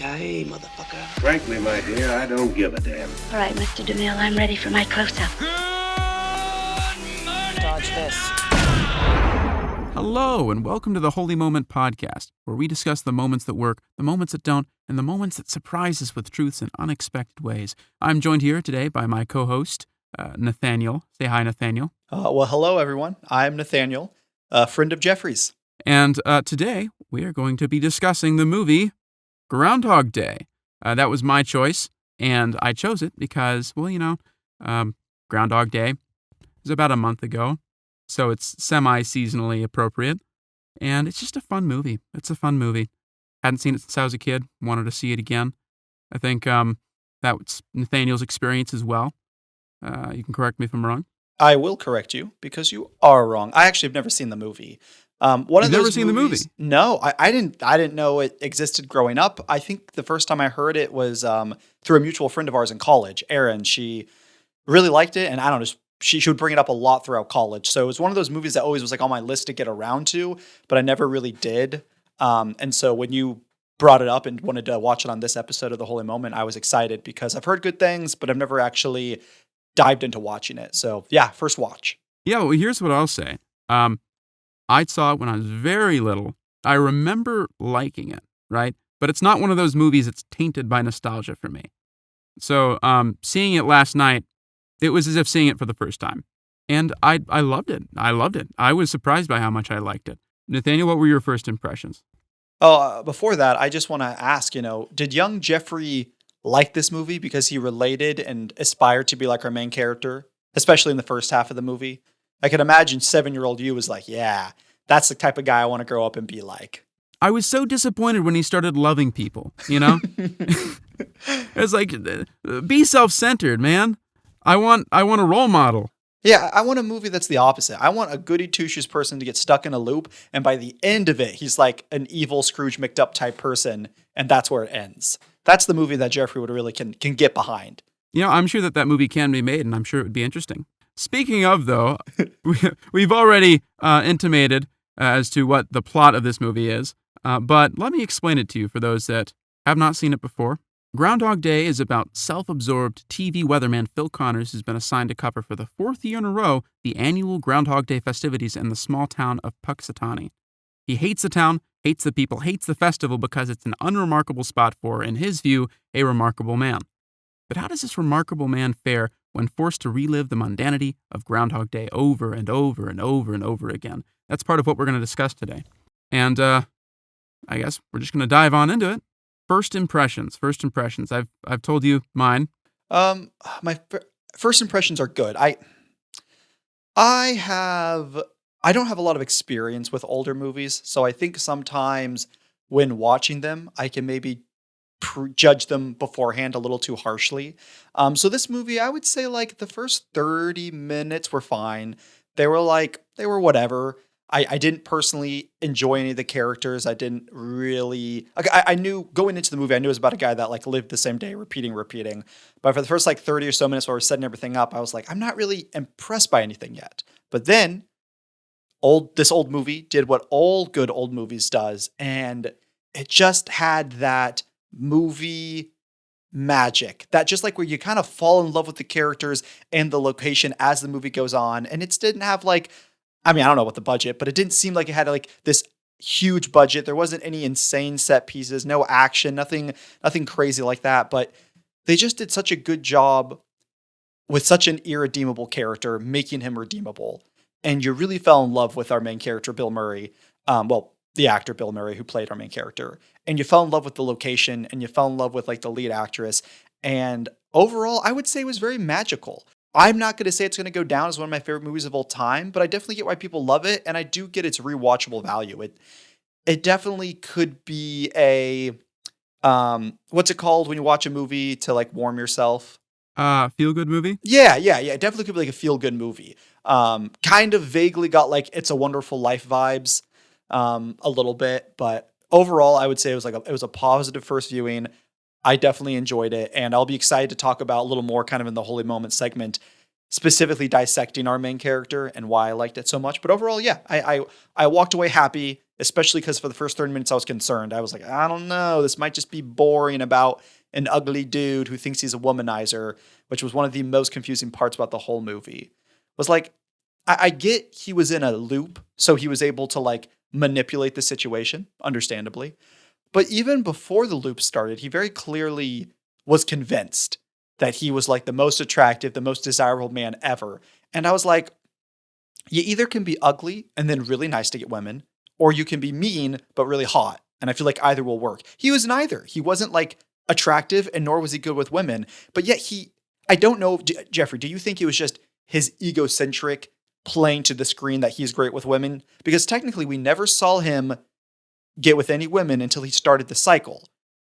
Yippee-ki-yay, motherfucker. Frankly, my dear, I don't give a damn. All right, Mr. DeMille, I'm ready for my close-up. Dodge this. Hello, and welcome to the Holy Moment Podcast, where we discuss the moments that work, the moments that don't, and the moments that surprise us with truths in unexpected ways. I'm joined here today by my co-host, Nathaniel. Say hi, Nathaniel. Well, hello, everyone. I'm Nathaniel, a friend of Jeffrey's. And today, we are going to be discussing the movie Groundhog Day. That was my choice, and I chose it because, well, Groundhog Day was about a month ago, so it's semi-seasonally appropriate, and it's just a fun movie. It's a fun movie. Hadn't seen it since I was a kid. Wanted to see it again. I think that's Nathaniel's experience as well. You can correct me if I'm wrong. I will correct you because you are wrong. I actually have never seen the movie. You've never seen the movie? No, I didn't know it existed growing up. I think the first time I heard it was through a mutual friend of ours in college, Erin. She really liked it, and I don't know, she would bring it up a lot throughout college. So it was one of those movies that always was like on my list to get around to, but I never really did. And so when you brought it up and wanted to watch it on this episode of The Holy Moment, I was excited because I've heard good things, but I've never actually dived into watching it. So yeah, first watch. Yeah, well, here's what I'll say. I saw it when I was very little. I remember liking it, right? But it's not one of those movies that's tainted by nostalgia for me. So seeing it last night, it was as if seeing it for the first time. And I loved it. I loved it. I was surprised by how much I liked it. Nathaniel, what were your first impressions? Before that, I just want to ask, did young Jeffrey like this movie because he related and aspired to be like our main character, especially in the first half of the movie? I can imagine 7-year-old you was like, yeah, that's the type of guy I want to grow up and be like. I was so disappointed when he started loving people, It was like, be self-centered, man. I want a role model. Yeah, I want a movie that's the opposite. I want a goody two-shoes person to get stuck in a loop, and by the end of it, he's like an evil Scrooge McDuck type person, and that's where it ends. That's the movie that Jeffrey would really can get behind. I'm sure that movie can be made, and I'm sure it would be interesting. Speaking of, though, we've already intimated as to what the plot of this movie is, but let me explain it to you for those that have not seen it before. Groundhog Day is about self-absorbed TV weatherman Phil Connors, who's been assigned to cover for the 4th year in a row the annual Groundhog Day festivities in the small town of Puxatawny. He hates the town, hates the people, hates the festival because it's an unremarkable spot for, in his view, a remarkable man. But how does this remarkable man fare when forced to relive the mundanity of Groundhog Day over and over and over and over again? That's part of what we're going to discuss today. And I guess we're just going to dive on into it. First impressions. I've told you mine. My first impressions are good. I don't have a lot of experience with older movies, so I think sometimes when watching them, I can maybe judge them beforehand a little too harshly. So this movie, I would say like the first 30 minutes were fine. They were whatever. I didn't personally enjoy any of the characters. I didn't really, I knew going into the movie, I knew it was about a guy that like lived the same day, repeating. But for the first like 30 or so minutes while we're setting everything up, I was like, I'm not really impressed by anything yet. But then this old movie did what all good old movies does. And it just had that movie magic, that just like where you kind of fall in love with the characters and the location as the movie goes on. And it didn't have like, I don't know what the budget, but it didn't seem like it had like this huge budget. There wasn't any insane set pieces, no action, nothing crazy like that. But they just did such a good job with such an irredeemable character, making him redeemable. And you really fell in love with our main character, Bill Murray. The actor Bill Murray, who played our main character. And you fell in love with the location, and you fell in love with like the lead actress. And overall, I would say it was very magical. I'm not going to say it's going to go down as one of my favorite movies of all time, but I definitely get why people love it, and I do get its rewatchable value. It definitely could be a what's it called when you watch a movie to like warm yourself? Feel good movie? Yeah. It definitely could be like a feel good movie. Kind of vaguely got like It's a Wonderful Life vibes, a little bit, but overall, I would say it was a positive first viewing. I definitely enjoyed it, and I'll be excited to talk about a little more kind of in the Holy Moment segment, specifically dissecting our main character and why I liked it so much. But overall, yeah, I walked away happy especially because for the first 30 minutes I was concerned. I was like, I don't know, this might just be boring about an ugly dude who thinks he's a womanizer, which was one of the most confusing parts about the whole movie. Was like, I get he was in a loop, so he was able to like manipulate the situation, understandably. But even before the loop started, he very clearly was convinced that he was like the most attractive, the most desirable man ever. And I was like, you either can be ugly and then really nice to get women, or you can be mean but really hot. And I feel like either will work. He was neither. He wasn't like attractive, and nor was he good with women. But yet I don't know, Jeffrey, do you think it was just his egocentric playing to the screen that he's great with women? Because technically we never saw him get with any women until he started the cycle.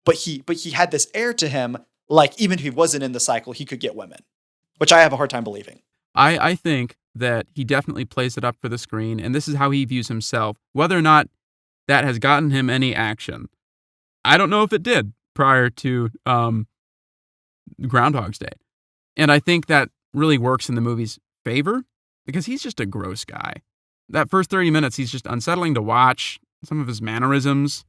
But he had this air to him, like even if he wasn't in the cycle, he could get women, which I have a hard time believing. I think that he definitely plays it up for the screen, and this is how he views himself. Whether or not that has gotten him any action, I don't know if it did prior to Groundhog's Day. And I think that really works in the movie's favor because he's just a gross guy. That first 30 minutes, he's just unsettling to watch. Some of his mannerisms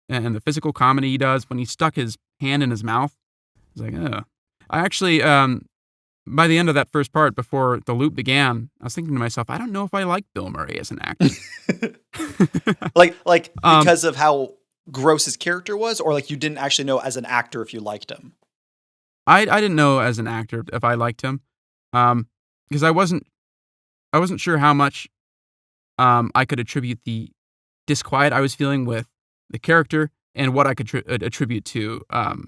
and the physical comedy he does when he stuck his hand in his mouth. It's like, ugh. I actually, by the end of that first part, before the loop began, I was thinking to myself, I don't know if I like Bill Murray as an actor. like because of how gross his character was, or like you didn't actually know as an actor if you liked him? I didn't know as an actor if I liked him, because I wasn't sure how much I could attribute the disquiet I was feeling with the character and what I could attribute to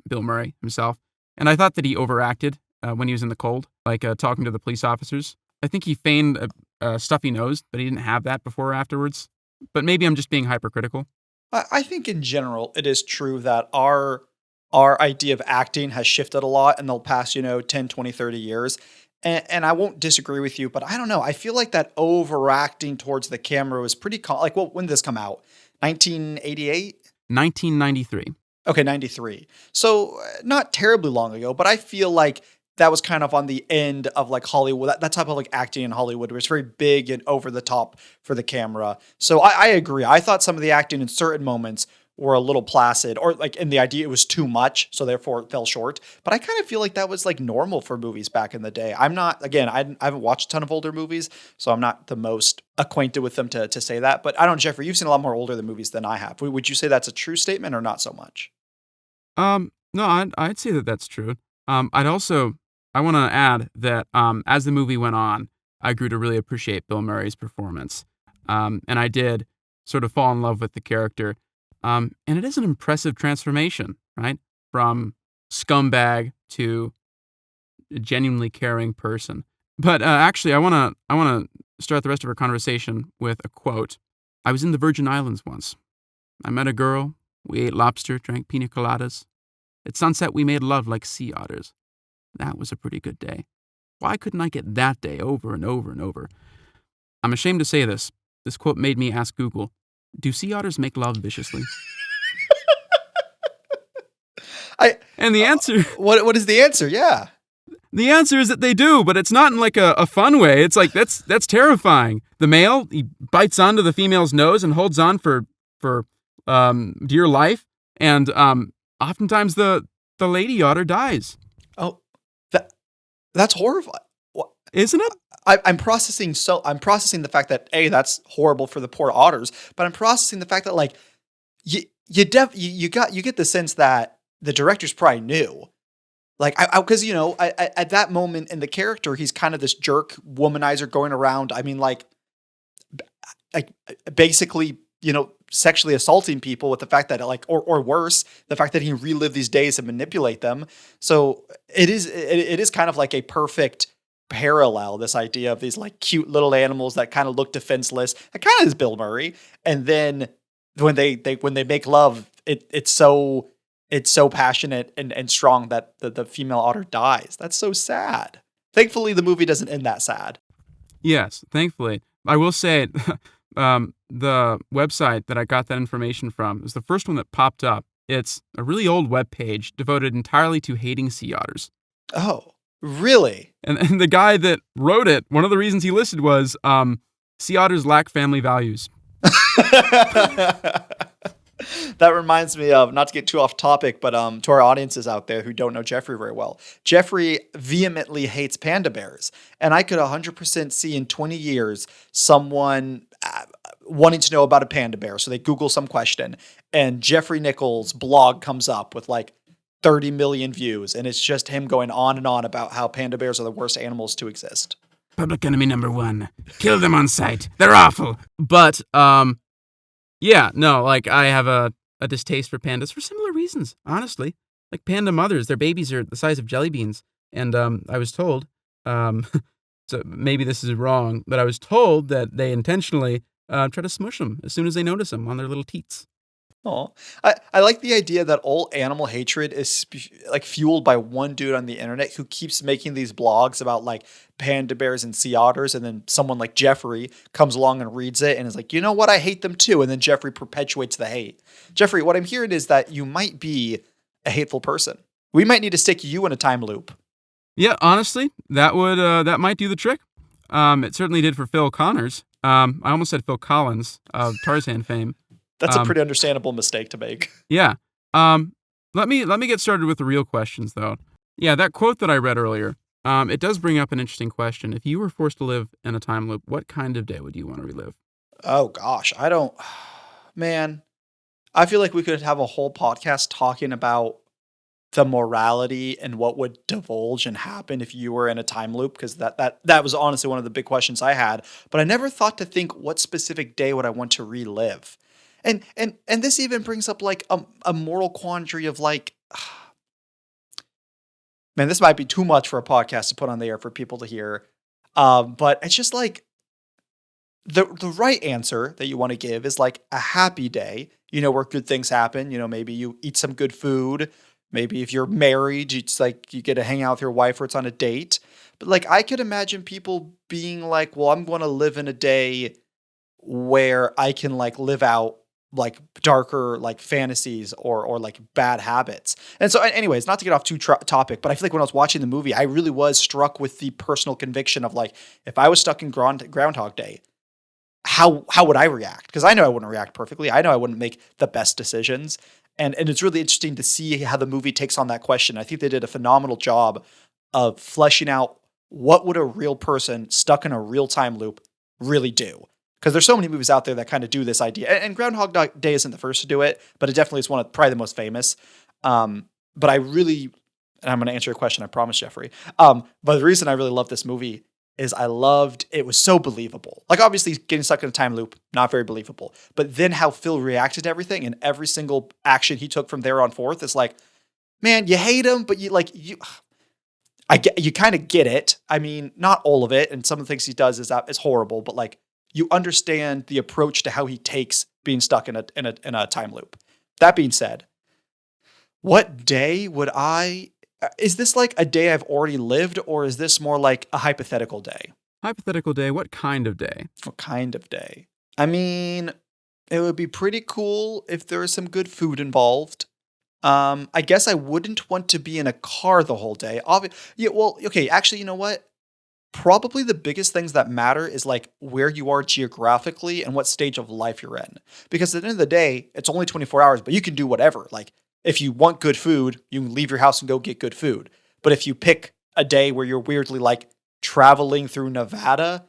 Bill Murray himself. And I thought that he overacted when he was in the cold, like talking to the police officers. I think he feigned a stuffy nose, but he didn't have that before or afterwards. But maybe I'm just being hypercritical. I think in general, it is true that our idea of acting has shifted a lot in the past, 10, 20, 30 years. And I won't disagree with you, but I don't know. I feel like that overacting towards the camera was pretty like, well, when did this come out? 1988? 1993. Okay, 93. So not terribly long ago, but I feel like that was kind of on the end of like Hollywood, that type of like acting in Hollywood, where it's very big and over the top for the camera. So I agree. I thought some of the acting in certain moments were a little placid, or like in the idea it was too much, so therefore it fell short. But I kind of feel like that was like normal for movies back in the day. I'm not, again, I haven't watched a ton of older movies, so I'm not the most acquainted with them to say that. But I don't, Jeffrey, you've seen a lot more older than movies than I have. Would you say that's a true statement or not so much? No, I'd say that that's true. I want to add that as the movie went on, I grew to really appreciate Bill Murray's performance. And I did sort of fall in love with the character. And it is an impressive transformation, right? From scumbag to a genuinely caring person. But actually, I want to start the rest of our conversation with a quote. I was in the Virgin Islands once. I met a girl. We ate lobster, drank pina coladas. At sunset, we made love like sea otters. That was a pretty good day. Why couldn't I get that day over and over and over? I'm ashamed to say this. This quote made me ask Google, do sea otters make love viciously? And the answer... What is the answer? Yeah. The answer is that they do, but it's not in like a fun way. It's like, that's terrifying. The male, he bites onto the female's nose and holds on for dear life. And oftentimes the lady otter dies. Oh, that's horrifying. Isn't it? I'm processing the fact that that's horrible for the poor otters, but I'm processing the fact that like you get the sense that the directors probably knew, like because at that moment in the character he's kind of this jerk womanizer going around. I mean like basically sexually assaulting people with the fact that like or worse, the fact that he relived these days and manipulate them. So it is kind of like a perfect parallel, this idea of these like cute little animals that kind of look defenseless. That kind of is Bill Murray. And then when they make love, it's so passionate and strong that the female otter dies. That's so sad. Thankfully, the movie doesn't end that sad. Yes, thankfully. I will say the website that I got that information from is the first one that popped up. It's a really old web page devoted entirely to hating sea otters. Oh. Really? And the guy that wrote it, one of the reasons he listed was sea otters lack family values. That reminds me of, not to get too off topic, but to our audiences out there who don't know Jeffrey very well, Jeffrey vehemently hates panda bears. And I could 100% see in 20 years someone wanting to know about a panda bear. So they Google some question and Jeffrey Nichols' blog comes up with like 30 million views. And it's just him going on and on about how panda bears are the worst animals to exist. Public enemy number one. Kill them on sight. They're awful. But, yeah, no, like I have a distaste for pandas for similar reasons, honestly. Like panda mothers, their babies are the size of jelly beans. And I was told, so maybe this is wrong, but I was told that they intentionally try to smush them as soon as they notice them on their little teats. Oh, I like the idea that all animal hatred is like fueled by one dude on the internet who keeps making these blogs about like panda bears and sea otters. And then someone like Jeffrey comes along and reads it and is like, you know what? I hate them too. And then Jeffrey perpetuates the hate. Jeffrey, what I'm hearing is that you might be a hateful person. We might need to stick you in a time loop. Yeah, honestly, that might do the trick. It certainly did for Phil Connors. I almost said Phil Collins of Tarzan fame. That's a pretty understandable mistake to make. Yeah. Let me get started with the real questions, though. Yeah, that quote that I read earlier, it does bring up an interesting question. If you were forced to live in a time loop, what kind of day would you want to relive? Oh gosh, man, I feel like we could have a whole podcast talking about the morality and what would divulge and happen if you were in a time loop, because that was honestly one of the big questions I had. But I never thought to think, what specific day would I want to relive? And this even brings up like a moral quandary of like, man, this might be too much for a podcast to put on the air for people to hear. But it's just like the right answer that you want to give is like a happy day, where good things happen. Maybe you eat some good food. Maybe if you're married, it's like you get to hang out with your wife or it's on a date. But like I could imagine people being like, well, I'm going to live in a day where I can like live out like darker like fantasies or like bad habits. And so anyways, not to get off too topic, but I feel like when I was watching the movie, I really was struck with the personal conviction of like, if I was stuck in Groundhog Day, how would I react? Because I know I wouldn't react perfectly. I know I wouldn't make the best decisions. And it's really interesting to see how the movie takes on that question. I think they did a phenomenal job of fleshing out what would a real person stuck in a real time loop really do. Because there's so many movies out there that kind of do this idea. And Groundhog Day isn't the first to do it, but it definitely is one of probably the most famous. But I really, and I'm going to answer your question, I promise, Jeffrey. But the reason I really love this movie is it was so believable. Like obviously getting stuck in a time loop, not very believable. But then how Phil reacted to everything and every single action he took from there on forth is like, man, you hate him, but you kind of get it. I mean, not all of it. And some of the things he does is horrible, but like, you understand the approach to how he takes being stuck in a time loop. That being said, what day would is this like a day I've already lived, or is this more like a hypothetical day? Hypothetical day? What kind of day? What kind of day? I mean, it would be pretty cool if there was some good food involved. I guess I wouldn't want to be in a car the whole day. Yeah, well, okay, actually, you know what? Probably the biggest things that matter is like where you are geographically and what stage of life you're in. Because at the end of the day, it's only 24 hours, but you can do whatever. Like if you want good food, you can leave your house and go get good food. But if you pick a day where you're weirdly like traveling through Nevada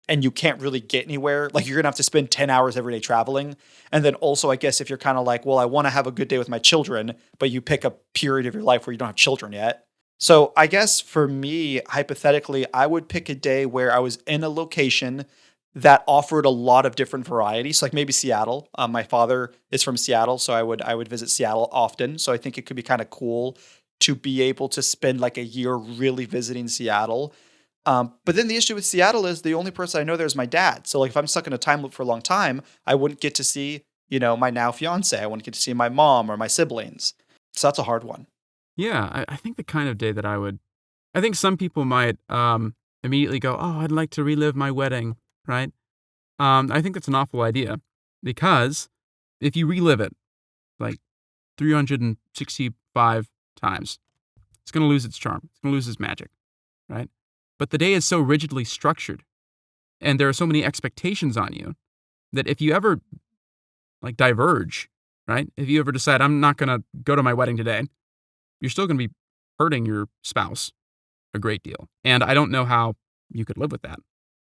and you can't really get anywhere, like you're going to have to spend 10 hours every day traveling. And then also, I guess if you're kind of like, well, I want to have a good day with my children, but you pick a period of your life where you don't have children yet. So I guess for me, hypothetically, I would pick a day where I was in a location that offered a lot of different varieties. So like maybe Seattle. My father is from Seattle, so I would visit Seattle often. So I think it could be kind of cool to be able to spend like a year really visiting Seattle. But then the issue with Seattle is the only person I know there is my dad. So like if I'm stuck in a time loop for a long time, I wouldn't get to see, my now fiance. I wouldn't get to see my mom or my siblings. So that's a hard one. Yeah, I think the kind of day that I think some people might immediately go, oh, I'd like to relive my wedding, right? I think that's an awful idea because if you relive it like 365 times, it's going to lose its charm. It's going to lose its magic, right? But the day is so rigidly structured and there are so many expectations on you that if you ever like diverge, right? If you ever decide, I'm not going to go to my wedding today, you're still going to be hurting your spouse a great deal. And I don't know how you could live with that.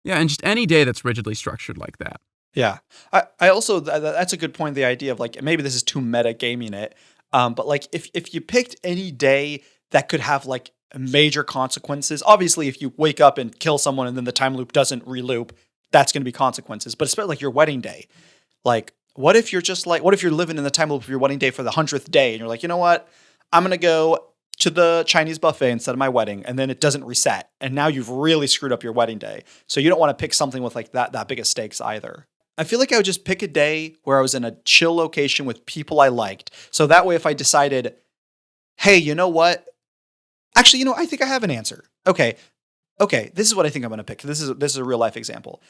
Yeah, and just any day that's rigidly structured like that. Yeah. I also, that's a good point. The idea of like, maybe this is too meta gaming it. But like if you picked any day that could have like major consequences, obviously if you wake up and kill someone and then the time loop doesn't reloop, that's going to be consequences. But especially like your wedding day, like what if you're living in the time loop of your wedding day for the 100th day and you're like, you know what, I'm going to go to the Chinese buffet instead of my wedding, and then it doesn't reset. And now you've really screwed up your wedding day. So you don't want to pick something with like that big of stakes either. I feel like I would just pick a day where I was in a chill location with people I liked. So that way, if I decided, hey, you know what? Actually, I think I have an answer. Okay. This is what I think I'm going to pick. This is a real life example.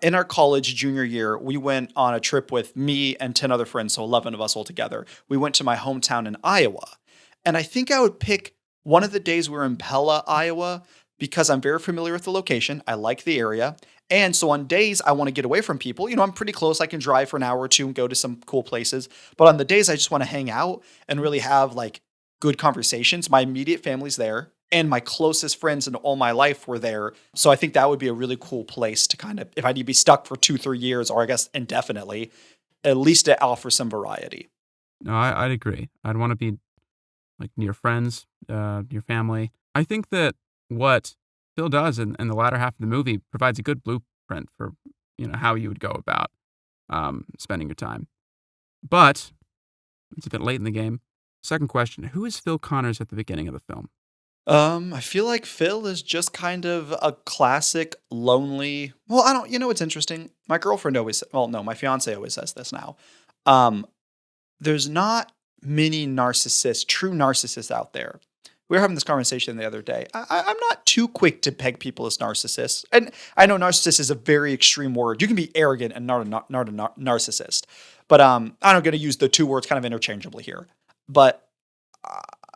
In our college junior year, we went on a trip with me and 10 other friends, so 11 of us all together. We went to my hometown in Iowa. And I think I would pick one of the days we were in Pella, Iowa, because I'm very familiar with the location. I like the area. And so on days I want to get away from people, I'm pretty close. I can drive for an hour or two and go to some cool places. But on the days I just want to hang out and really have like good conversations, my immediate family's there and my closest friends in all my life were there. So I think that would be a really cool place to kind of, if I need to be stuck for 2-3 years, or I guess indefinitely, at least it offers some variety. No, I'd agree. I'd want to be like near friends, your family. I think that what Phil does in the latter half of the movie provides a good blueprint for, how you would go about spending your time. But it's a bit late in the game. Second question, who is Phil Connors at the beginning of the film? I feel like Phil is just kind of a classic lonely. Well, I don't. What's interesting? My girlfriend always. Well, no, my fiance always says this now. There's not many true narcissists out there. We were having this conversation the other day. I'm not too quick to peg people as narcissists, and I know narcissist is a very extreme word. You can be arrogant and not a narcissist, but I'm going to use the two words kind of interchangeably here. But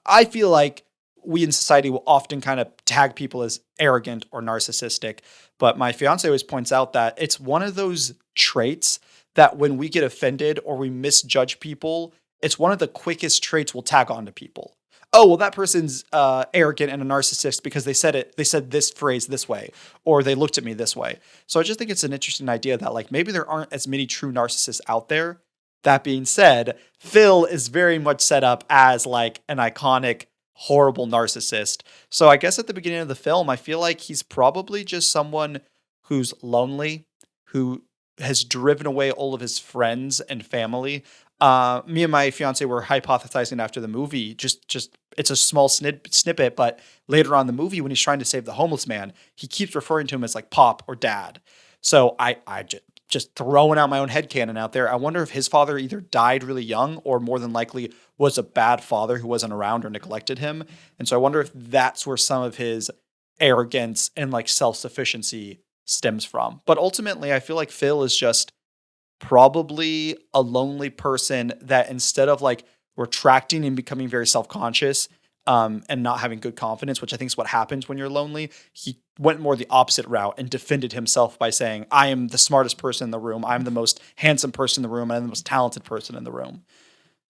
I feel like we in society will often kind of tag people as arrogant or narcissistic. But my fiance always points out that it's one of those traits that when we get offended or we misjudge people, it's one of the quickest traits we'll tag on to people. Oh, well, that person's arrogant and a narcissist because they said this phrase this way, or they looked at me this way. So I just think it's an interesting idea that like maybe there aren't as many true narcissists out there. That being said, Phil is very much set up as like an iconic, horrible narcissist. So I guess at the beginning of the film, I feel like he's probably just someone who's lonely, who has driven away all of his friends and family. Me and my fiance were hypothesizing after the movie, just it's a small snippet, but later on in the movie, when he's trying to save the homeless man, he keeps referring to him as like Pop or Dad. So I just throwing out my own headcanon out there. I wonder if his father either died really young or more than likely was a bad father who wasn't around or neglected him. And so I wonder if that's where some of his arrogance and like self-sufficiency stems from. But ultimately, I feel like Phil is just probably a lonely person that instead of like retracting and becoming very self-conscious and not having good confidence, which I think is what happens when you're lonely, he went more the opposite route and defended himself by saying, I am the smartest person in the room. I'm the most handsome person in the room. I'm the most talented person in the room.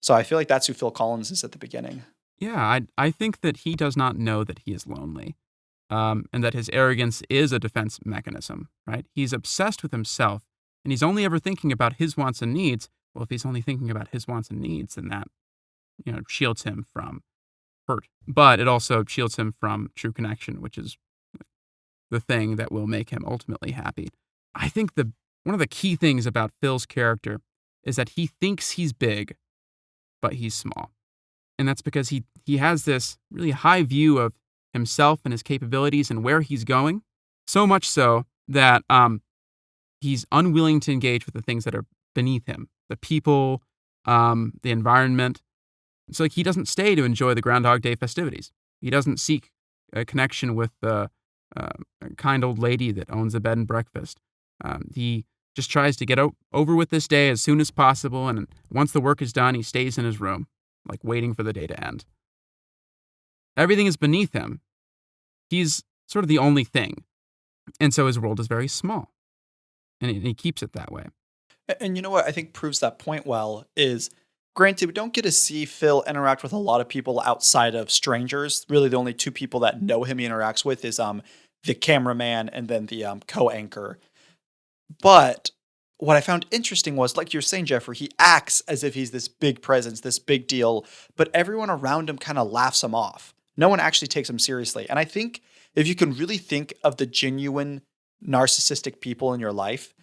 So I feel like that's who Phil Collins is at the beginning. Yeah, I think that he does not know that he is lonely, and that his arrogance is a defense mechanism, right? He's obsessed with himself, and he's only ever thinking about his wants and needs. Well, if he's only thinking about his wants and needs, then that, shields him from hurt. But it also shields him from true connection, which is the thing that will make him ultimately happy. I think one of the key things about Phil's character is that he thinks he's big, but he's small. And that's because he has this really high view of himself and his capabilities and where he's going. So much so that he's unwilling to engage with the things that are beneath him, the people, the environment. So like he doesn't stay to enjoy the Groundhog Day festivities. He doesn't seek a connection with the kind old lady that owns a bed and breakfast. He just tries to get over with this day as soon as possible, and once the work is done, he stays in his room, like waiting for the day to end. Everything is beneath him. He's sort of the only thing. And so his world is very small. And he keeps it that way. And you know what I think proves that point well is, granted, we don't get to see Phil interact with a lot of people outside of strangers. Really, the only two people that know him he interacts with is the cameraman and then the co-anchor. But what I found interesting was, like you're saying, Jeffrey, he acts as if he's this big presence, this big deal, but everyone around him kind of laughs him off. No one actually takes him seriously. And I think if you can really think of the genuine narcissistic people in your life,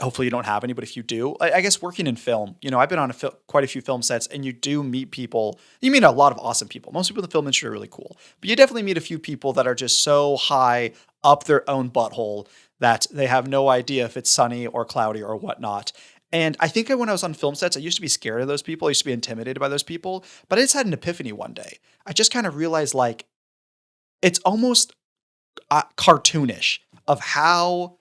hopefully you don't have any, but if you do, I guess working in film, I've been on quite a few film sets, and you do meet people. You meet a lot of awesome people. Most people in the film industry are really cool, but you definitely meet a few people that are just so high up their own butthole that they have no idea if it's sunny or cloudy or whatnot. And I think when I was on film sets, I used to be scared of those people. I used to be intimidated by those people, but I just had an epiphany one day. I just kind of realized, like, it's almost cartoonish of how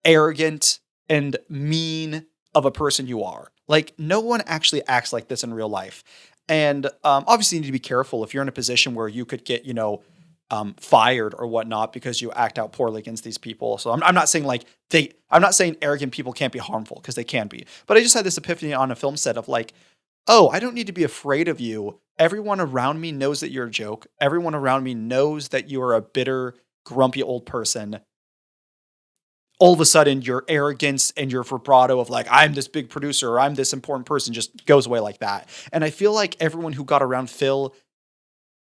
arrogant and mean of a person you are. Like, no one actually acts like this in real life. And obviously you need to be careful if you're in a position where you could get, fired or whatnot because you act out poorly against these people. So I'm not saying I'm not saying arrogant people can't be harmful, because they can be. But I just had this epiphany on a film set of like, oh, I don't need to be afraid of you. Everyone around me knows that you're a joke. Everyone around me knows that you are a bitter, grumpy old person. All of a sudden, your arrogance and your vibrato of like, I'm this big producer or I'm this important person just goes away like that. And I feel like everyone who got around Phil,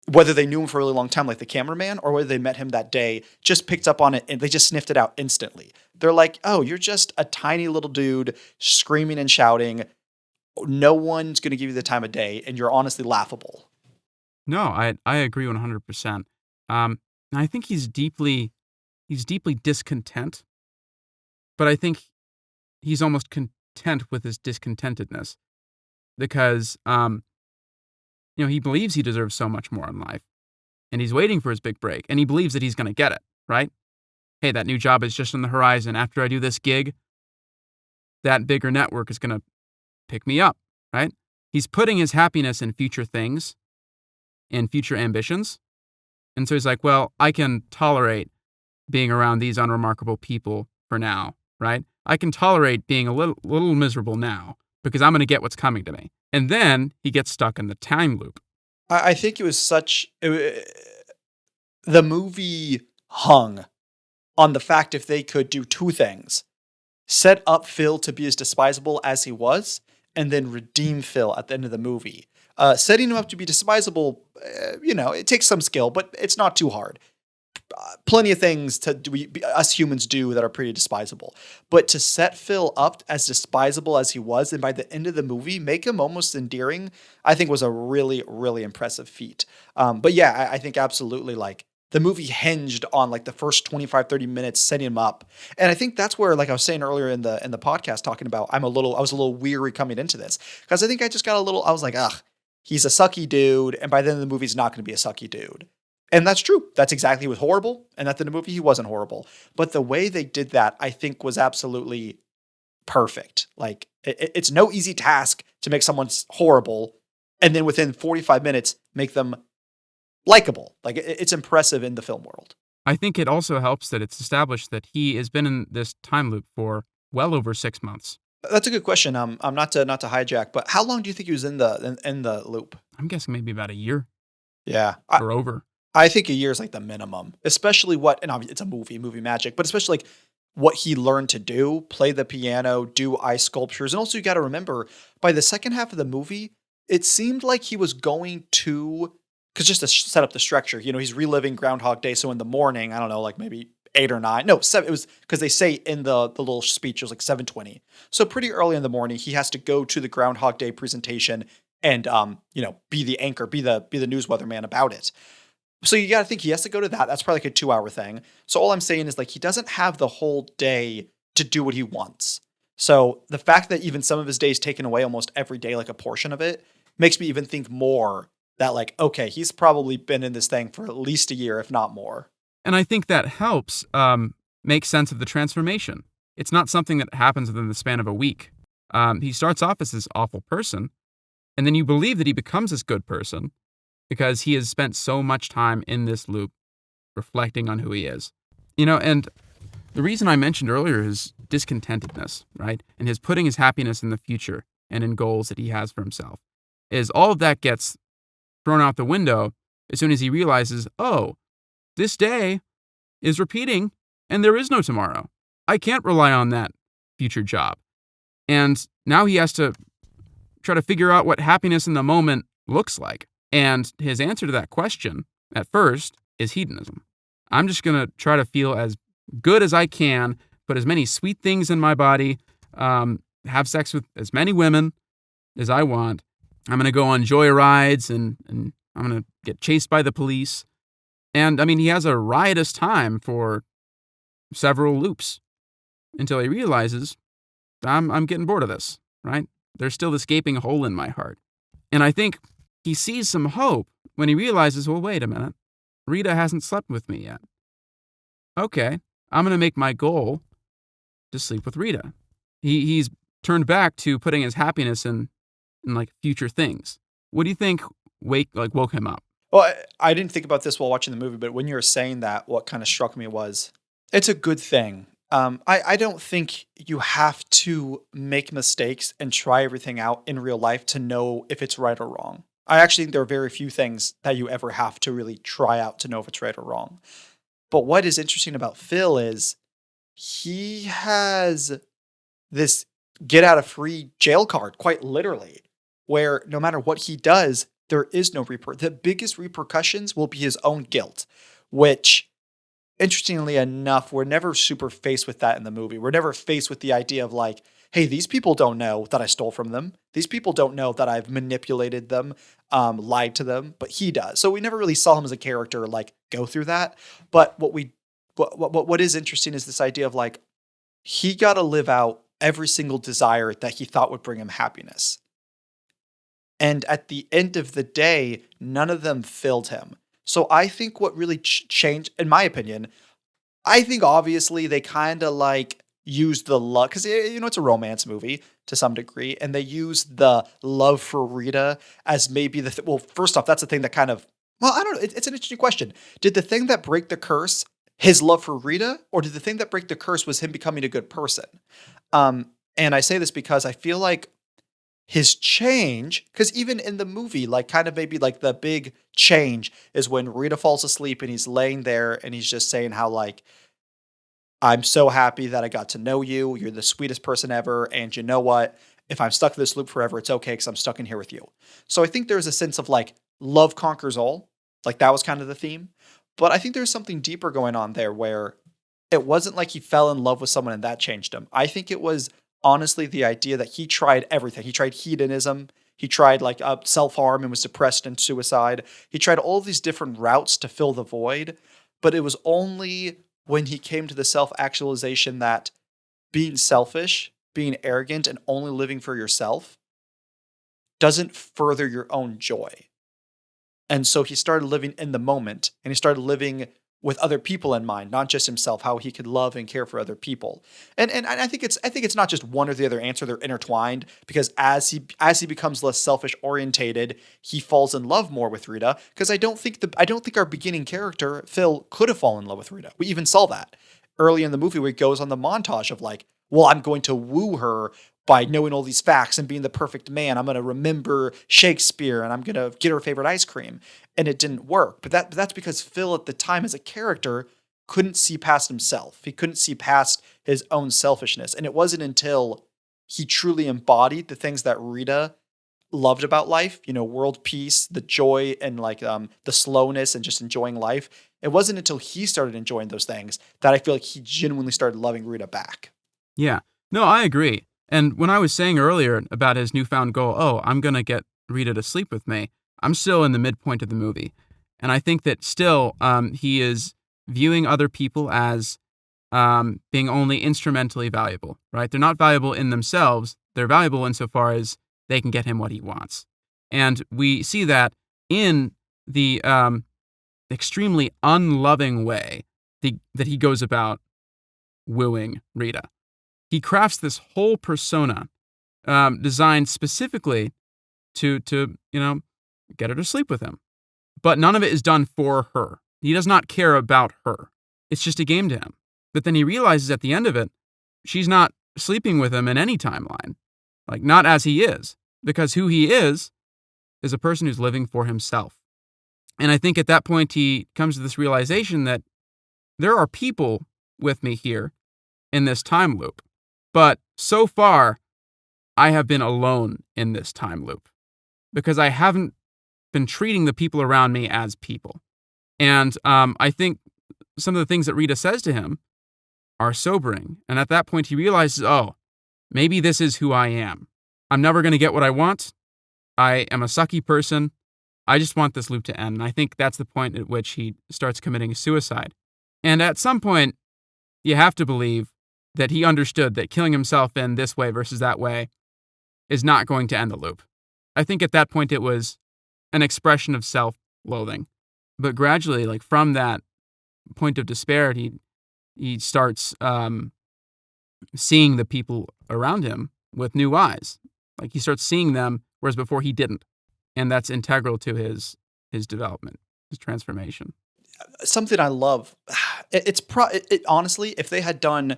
whether they knew him for a really long time, like the cameraman, or whether they met him that day, just picked up on it and they just sniffed it out instantly. They're like, oh, you're just a tiny little dude screaming and shouting. No one's going to give you the time of day, and you're honestly laughable. No, I agree 100%. I think he's deeply discontent, but I think he's almost content with his discontentedness because he believes he deserves so much more in life, and he's waiting for his big break, and he believes that he's going to get it, right? Hey, that new job is just on the horizon. After I do this gig, that bigger network is going to pick me up, right? He's putting his happiness in future things and future ambitions. And so he's like, well, I can tolerate being around these unremarkable people for now, right? I can tolerate being a little miserable now because I'm going to get what's coming to me. And then he gets stuck in the time loop. I think it was the movie hung on the fact if they could do two things: set up Phil to be as despisable as he was, and then redeem Phil at the end of the movie. Setting him up to be despisable, it takes some skill, but it's not too hard. Plenty of things us humans do that are pretty despisable. But to set Phil up as despisable as he was, and by the end of the movie, make him almost endearing, I think was a really, really impressive feat. But yeah, I think absolutely, like, the movie hinged on like the first 25, 30 minutes setting him up. And I think that's where, like I was saying earlier in the podcast talking about, I was a little weary coming into this, because I think I just got I was like, ugh, he's a sucky dude. And by the end of the movie, he's not going to be a sucky dude. And that's true. That's exactly, he was horrible. And at the end of the movie, he wasn't horrible. But the way they did that, I think, was absolutely perfect. Like, it's no easy task to make someone horrible and then within 45 minutes make them likable. Like, it's impressive in the film world. I think it also helps that it's established that he has been in this time loop for well over 6 months. That's a good question. I'm not to hijack, but how long do you think he was in the loop? I'm guessing maybe about a year. Yeah, or over. I think a year is like the minimum, especially and obviously it's a movie magic, but especially like what he learned to do: play the piano, do ice sculptures. And also, you got to remember, by the second half of the movie, it seemed like he was going to, because just to set up the structure, he's reliving Groundhog Day. So in the morning, I don't know, like maybe 8 or 9, no, 7, it was, because they say in the little speech, it was like 7:20. So pretty early in the morning, he has to go to the Groundhog Day presentation and, be the anchor, be the news weatherman about it. So you got to think he has to go to that. That's probably like a 2-hour thing. So all I'm saying is, like, he doesn't have the whole day to do what he wants. So the fact that even some of his days taken away almost every day, like a portion of it, makes me even think more that, like, okay, he's probably been in this thing for at least a year, if not more. And I think that helps make sense of the transformation. It's not something that happens within the span of a week. He starts off as this awful person, and then you believe that he becomes this good person because he has spent so much time in this loop reflecting on who he is. And The reason I mentioned earlier his discontentedness, right, and his putting his happiness in the future and in goals that he has for himself, is all of that gets thrown out the window as soon as he realizes, oh, this day is repeating and there is no tomorrow. I can't rely on that future job. And now he has to try to figure out what happiness in the moment looks like. And his answer to that question, at first, is hedonism. I'm just going to try to feel as good as I can, put as many sweet things in my body, have sex with as many women as I want. I'm going to go on joyrides and I'm going to get chased by the police. And I mean, he has a riotous time for several loops until he realizes I'm getting bored of this, right? There's still this gaping hole in my heart. And I think he sees some hope when he realizes, well, wait a minute. Rita hasn't slept with me yet. Okay, I'm going to make my goal to sleep with Rita. He's turned back to putting his happiness in like future things. What do you think woke him up? Well, I didn't think about this while watching the movie, but when you were saying that, what kind of struck me was it's a good thing. I don't think you have to make mistakes and try everything out in real life to know if it's right or wrong. I actually think there are very few things that you ever have to really try out to know if it's right or wrong. But what is interesting about Phil is he has this get out of free jail card, quite literally, where no matter what he does, there is no the biggest repercussions will be his own guilt, which, interestingly enough, we're never super faced with that in the movie. We're never faced with the idea of like, hey, these people don't know that I stole from them. These people don't know that I've manipulated them, lied to them, but he does. So we never really saw him as a character like go through that. But what is interesting is this idea of like, he got to live out every single desire that he thought would bring him happiness. And at the end of the day, none of them filled him. So I think what really changed, in my opinion, I think obviously they kind of like use the love, because it's a romance movie to some degree, and they use the love for Rita as maybe well, first off, that's the thing that kind of, well, I don't know, it's an interesting question. Did the thing that break the curse his love for Rita, or did the thing that break the curse was him becoming a good person? And I say this because I feel like his change, because even in the movie, like kind of maybe like the big change is when Rita falls asleep and he's laying there and he's just saying how like, I'm so happy that I got to know you. You're the sweetest person ever. And you know what? If I'm stuck in this loop forever, it's okay because I'm stuck in here with you. So I think there's a sense of like love conquers all. Like that was kind of the theme. But I think there's something deeper going on there where it wasn't like he fell in love with someone and that changed him. I think it was honestly the idea that he tried everything. He tried hedonism. He tried like self-harm and was depressed and suicide. He tried all these different routes to fill the void. But it was only when he came to the self-actualization that being selfish, being arrogant, and only living for yourself doesn't further your own joy. And so he started living in the moment, and he started living with other people in mind, not just himself, how he could love and care for other people. And I think it's not just one or the other answer, they're intertwined, because as he becomes less selfish orientated, he falls in love more with Rita, because I don't think our beginning character, Phil, could have fallen in love with Rita. We even saw that early in the movie where he goes on the montage of like, well, I'm going to woo her by knowing all these facts and being the perfect man. I'm going to remember Shakespeare and I'm going to get her favorite ice cream. And it didn't work. But that's because Phil at the time as a character couldn't see past himself. He couldn't see past his own selfishness. And it wasn't until he truly embodied the things that Rita loved about life, world peace, the joy and like the slowness and just enjoying life. It wasn't until he started enjoying those things that I feel like he genuinely started loving Rita back. Yeah, no, I agree. And when I was saying earlier about his newfound goal, I'm going to get Rita to sleep with me, I'm still in the midpoint of the movie. And I think that still he is viewing other people as being only instrumentally valuable, right? They're not valuable in themselves. They're valuable insofar as they can get him what he wants. And we see that in the extremely unloving way that he goes about wooing Rita. He crafts this whole persona designed specifically to get her to sleep with him. But none of it is done for her. He does not care about her. It's just a game to him. But then he realizes at the end of it, she's not sleeping with him in any timeline. Like, not as he is. Because who he is a person who's living for himself. And I think at that point he comes to this realization that there are people with me here in this time loop. But so far, I have been alone in this time loop because I haven't been treating the people around me as people. And I think some of the things that Rita says to him are sobering. And at that point, he realizes, oh, maybe this is who I am. I'm never going to get what I want. I am a sucky person. I just want this loop to end. And I think that's the point at which he starts committing suicide. And at some point, you have to believe that he understood that killing himself in this way versus that way is not going to end the loop. I think at that point it was an expression of self-loathing. But gradually, like from that point of despair, he starts seeing the people around him with new eyes. Like he starts seeing them, whereas before he didn't. And that's integral to his development, his transformation. Something I love. Honestly, if they had done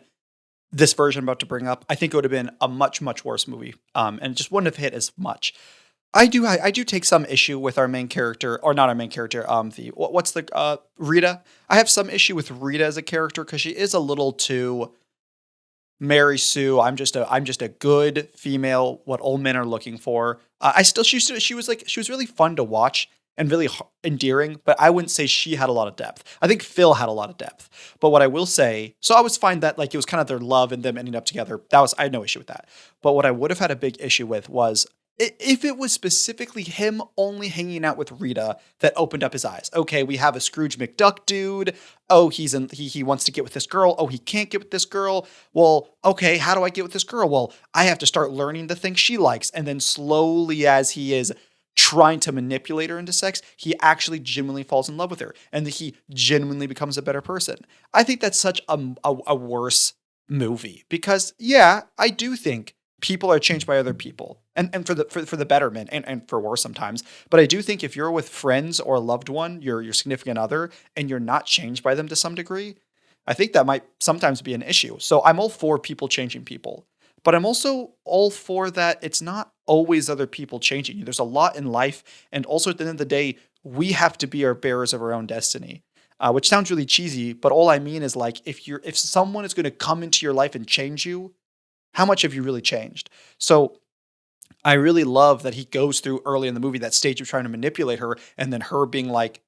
this version I'm about to bring up, I think it would have been a much, much worse movie. And it just wouldn't have hit as much. I do take some issue with our main character, or not our main character. Rita. I have some issue with Rita as a character because she is a little too Mary Sue. I'm just a good female. What old men are looking for. She was really fun to watch and really endearing, but I wouldn't say she had a lot of depth. I think Phil had a lot of depth. But what I will say, so I was fine that like it was kind of their love and them ending up together. I had no issue with that. But what I would have had a big issue with was if it was specifically him only hanging out with Rita that opened up his eyes. Okay, we have a Scrooge McDuck dude. Oh, he wants to get with this girl. Oh, he can't get with this girl. Well, okay, how do I get with this girl? Well, I have to start learning the things she likes. And then slowly as he is trying to manipulate her into sex, he actually genuinely falls in love with her. And he genuinely becomes a better person. I think that's such a worse movie because, yeah, I do think people are changed by other people and for the betterment and for worse sometimes. But I do think if you're with friends or a loved one, your significant other, and you're not changed by them to some degree, I think that might sometimes be an issue. So I'm all for people changing people, but I'm also all for that it's not always other people changing you. There's a lot in life. And also at the end of the day, we have to be our bearers of our own destiny. Which sounds really cheesy, but all I mean is like, if someone is going to come into your life and change you, how much have you really changed? So I really love that he goes through early in the movie that stage of trying to manipulate her and then her being like,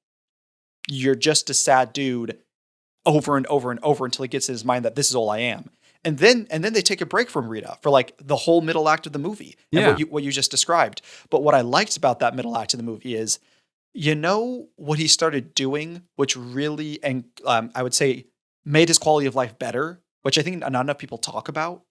you're just a sad dude over and over and over until he gets in his mind that this is all I am. And then they take a break from Rita for like the whole middle act of the movie and what you just described. But what I liked about that middle act of the movie is, you know, what he started doing, which really, and I would say made his quality of life better, which I think not enough people talk about.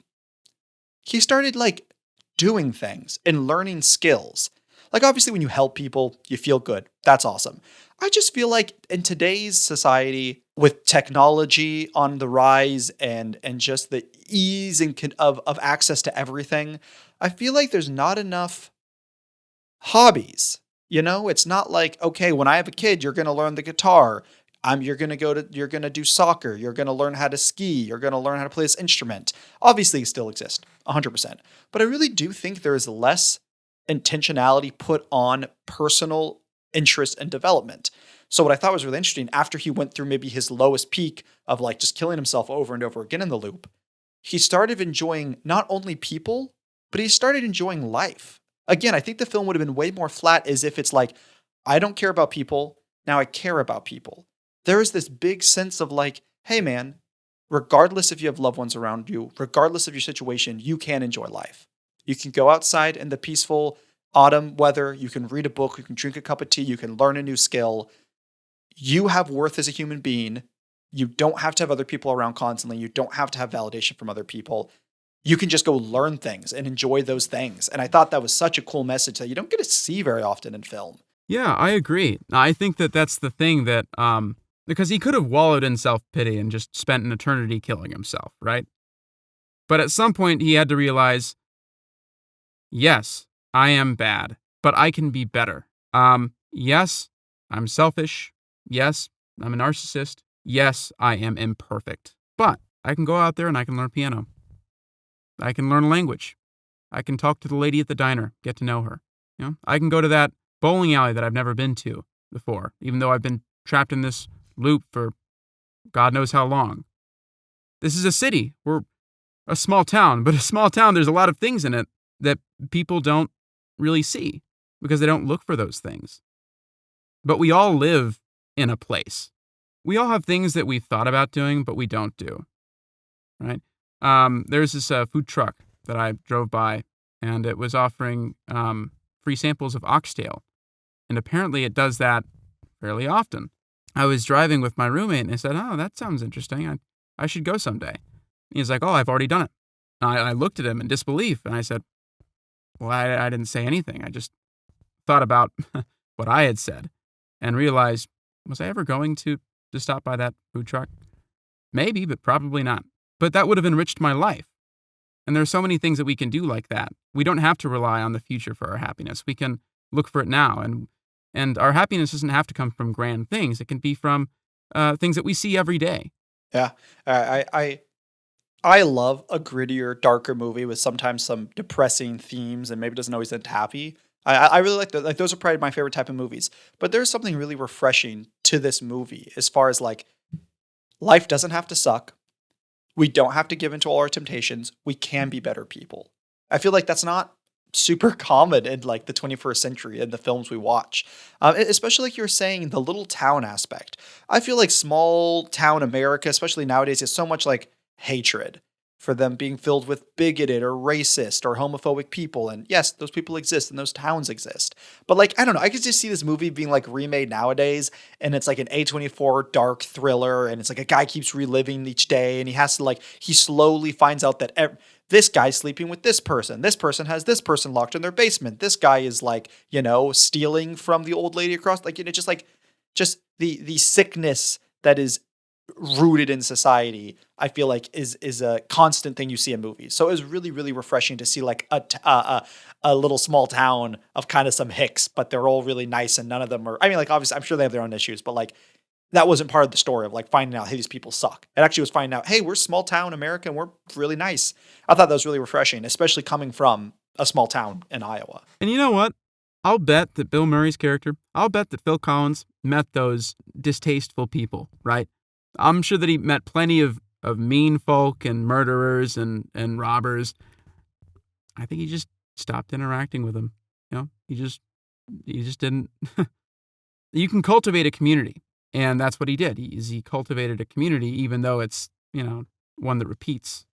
He started like doing things and learning skills. Like obviously when you help people, you feel good. That's awesome. I just feel like in today's society with technology on the rise and just the ease of access to everything, I feel like there's not enough hobbies. You know, it's not like, okay, when I have a kid, you're going to learn the guitar. You're going to do soccer. You're going to learn how to ski. You're going to learn how to play this instrument. Obviously, it still exists 100%. But I really do think there is less intentionality put on personal interest and development. So what I thought was really interesting, after he went through maybe his lowest peak of like just killing himself over and over again in the loop, he started enjoying not only people, but he started enjoying life. Again, I think the film would have been way more flat as if it's like, I don't care about people. Now I care about people. There is this big sense of like, hey man, regardless if you have loved ones around you, regardless of your situation, you can enjoy life. You can go outside in the peaceful autumn weather. You can read a book. You can drink a cup of tea. You can learn a new skill. You have worth as a human being. You don't have to have other people around constantly. You don't have to have validation from other people. You can just go learn things and enjoy those things. And I thought that was such a cool message that you don't get to see very often in film. Yeah, I agree. I think that that's the thing that, because he could have wallowed in self-pity and just spent an eternity killing himself, right? But at some point he had to realize, yes, I am bad, but I can be better. Yes, I'm selfish. Yes, I'm a narcissist. Yes, I am imperfect. But I can go out there and I can learn piano. I can learn a language. I can talk to the lady at the diner, get to know her. I can go to that bowling alley that I've never been to before, even though I've been trapped in this loop for God knows how long. This is a city. We're a small town, but a small town, there's a lot of things in it that people don't really see because they don't look for those things. But we all live in a place. We all have things that we've thought about doing, but we don't do, right? There's this food truck that I drove by, and it was offering free samples of oxtail. And apparently it does that fairly often. I was driving with my roommate, and I said, oh, that sounds interesting. I should go someday. He's like, oh, I've already done it. And I looked at him in disbelief, and I said, well, I didn't say anything. I just thought about what I had said and realized, was I ever going to stop by that food truck? Maybe, but probably not. But that would have enriched my life. And there are so many things that we can do like that. We don't have to rely on the future for our happiness. We can look for it now. And our happiness doesn't have to come from grand things. It can be from things that we see every day. Yeah. I love a grittier, darker movie with sometimes some depressing themes and maybe doesn't always end happy. I really like like those are probably my favorite type of movies. But there's something really refreshing to this movie as far as like life doesn't have to suck. We don't have to give in to all our temptations. We can be better people. I feel like that's not super common in like the 21st century in the films we watch. Especially like you're saying, the little town aspect. I feel like small town America, especially nowadays, is so much like hatred for them being filled with bigoted or racist or homophobic people. And yes, those people exist and those towns exist. But like, I don't know, I could just see this movie being like remade nowadays, and it's like an A24 dark thriller, and it's like a guy keeps reliving each day, and he has to like, he slowly finds out that this guy's sleeping with this person has this person locked in their basement, this guy is like, stealing from the old lady across, like, just the sickness that is rooted in society, I feel like is a constant thing you see in movies. So it was really, really refreshing to see like a little small town of kind of some hicks, but they're all really nice, and none of them are, I mean, like, obviously I'm sure they have their own issues, but like that wasn't part of the story of like finding out, hey, these people suck. It actually was finding out, hey, we're small town America and we're really nice. I thought that was really refreshing, especially coming from a small town in Iowa. And you know what? I'll bet that Bill Murray's character, I'll bet that Phil Collins met those distasteful people, right? I'm sure that he met plenty of mean folk and murderers and robbers. I think he just stopped interacting with them. He just didn't. You can cultivate a community, and that's what he did. He cultivated a community, even though it's one that repeats.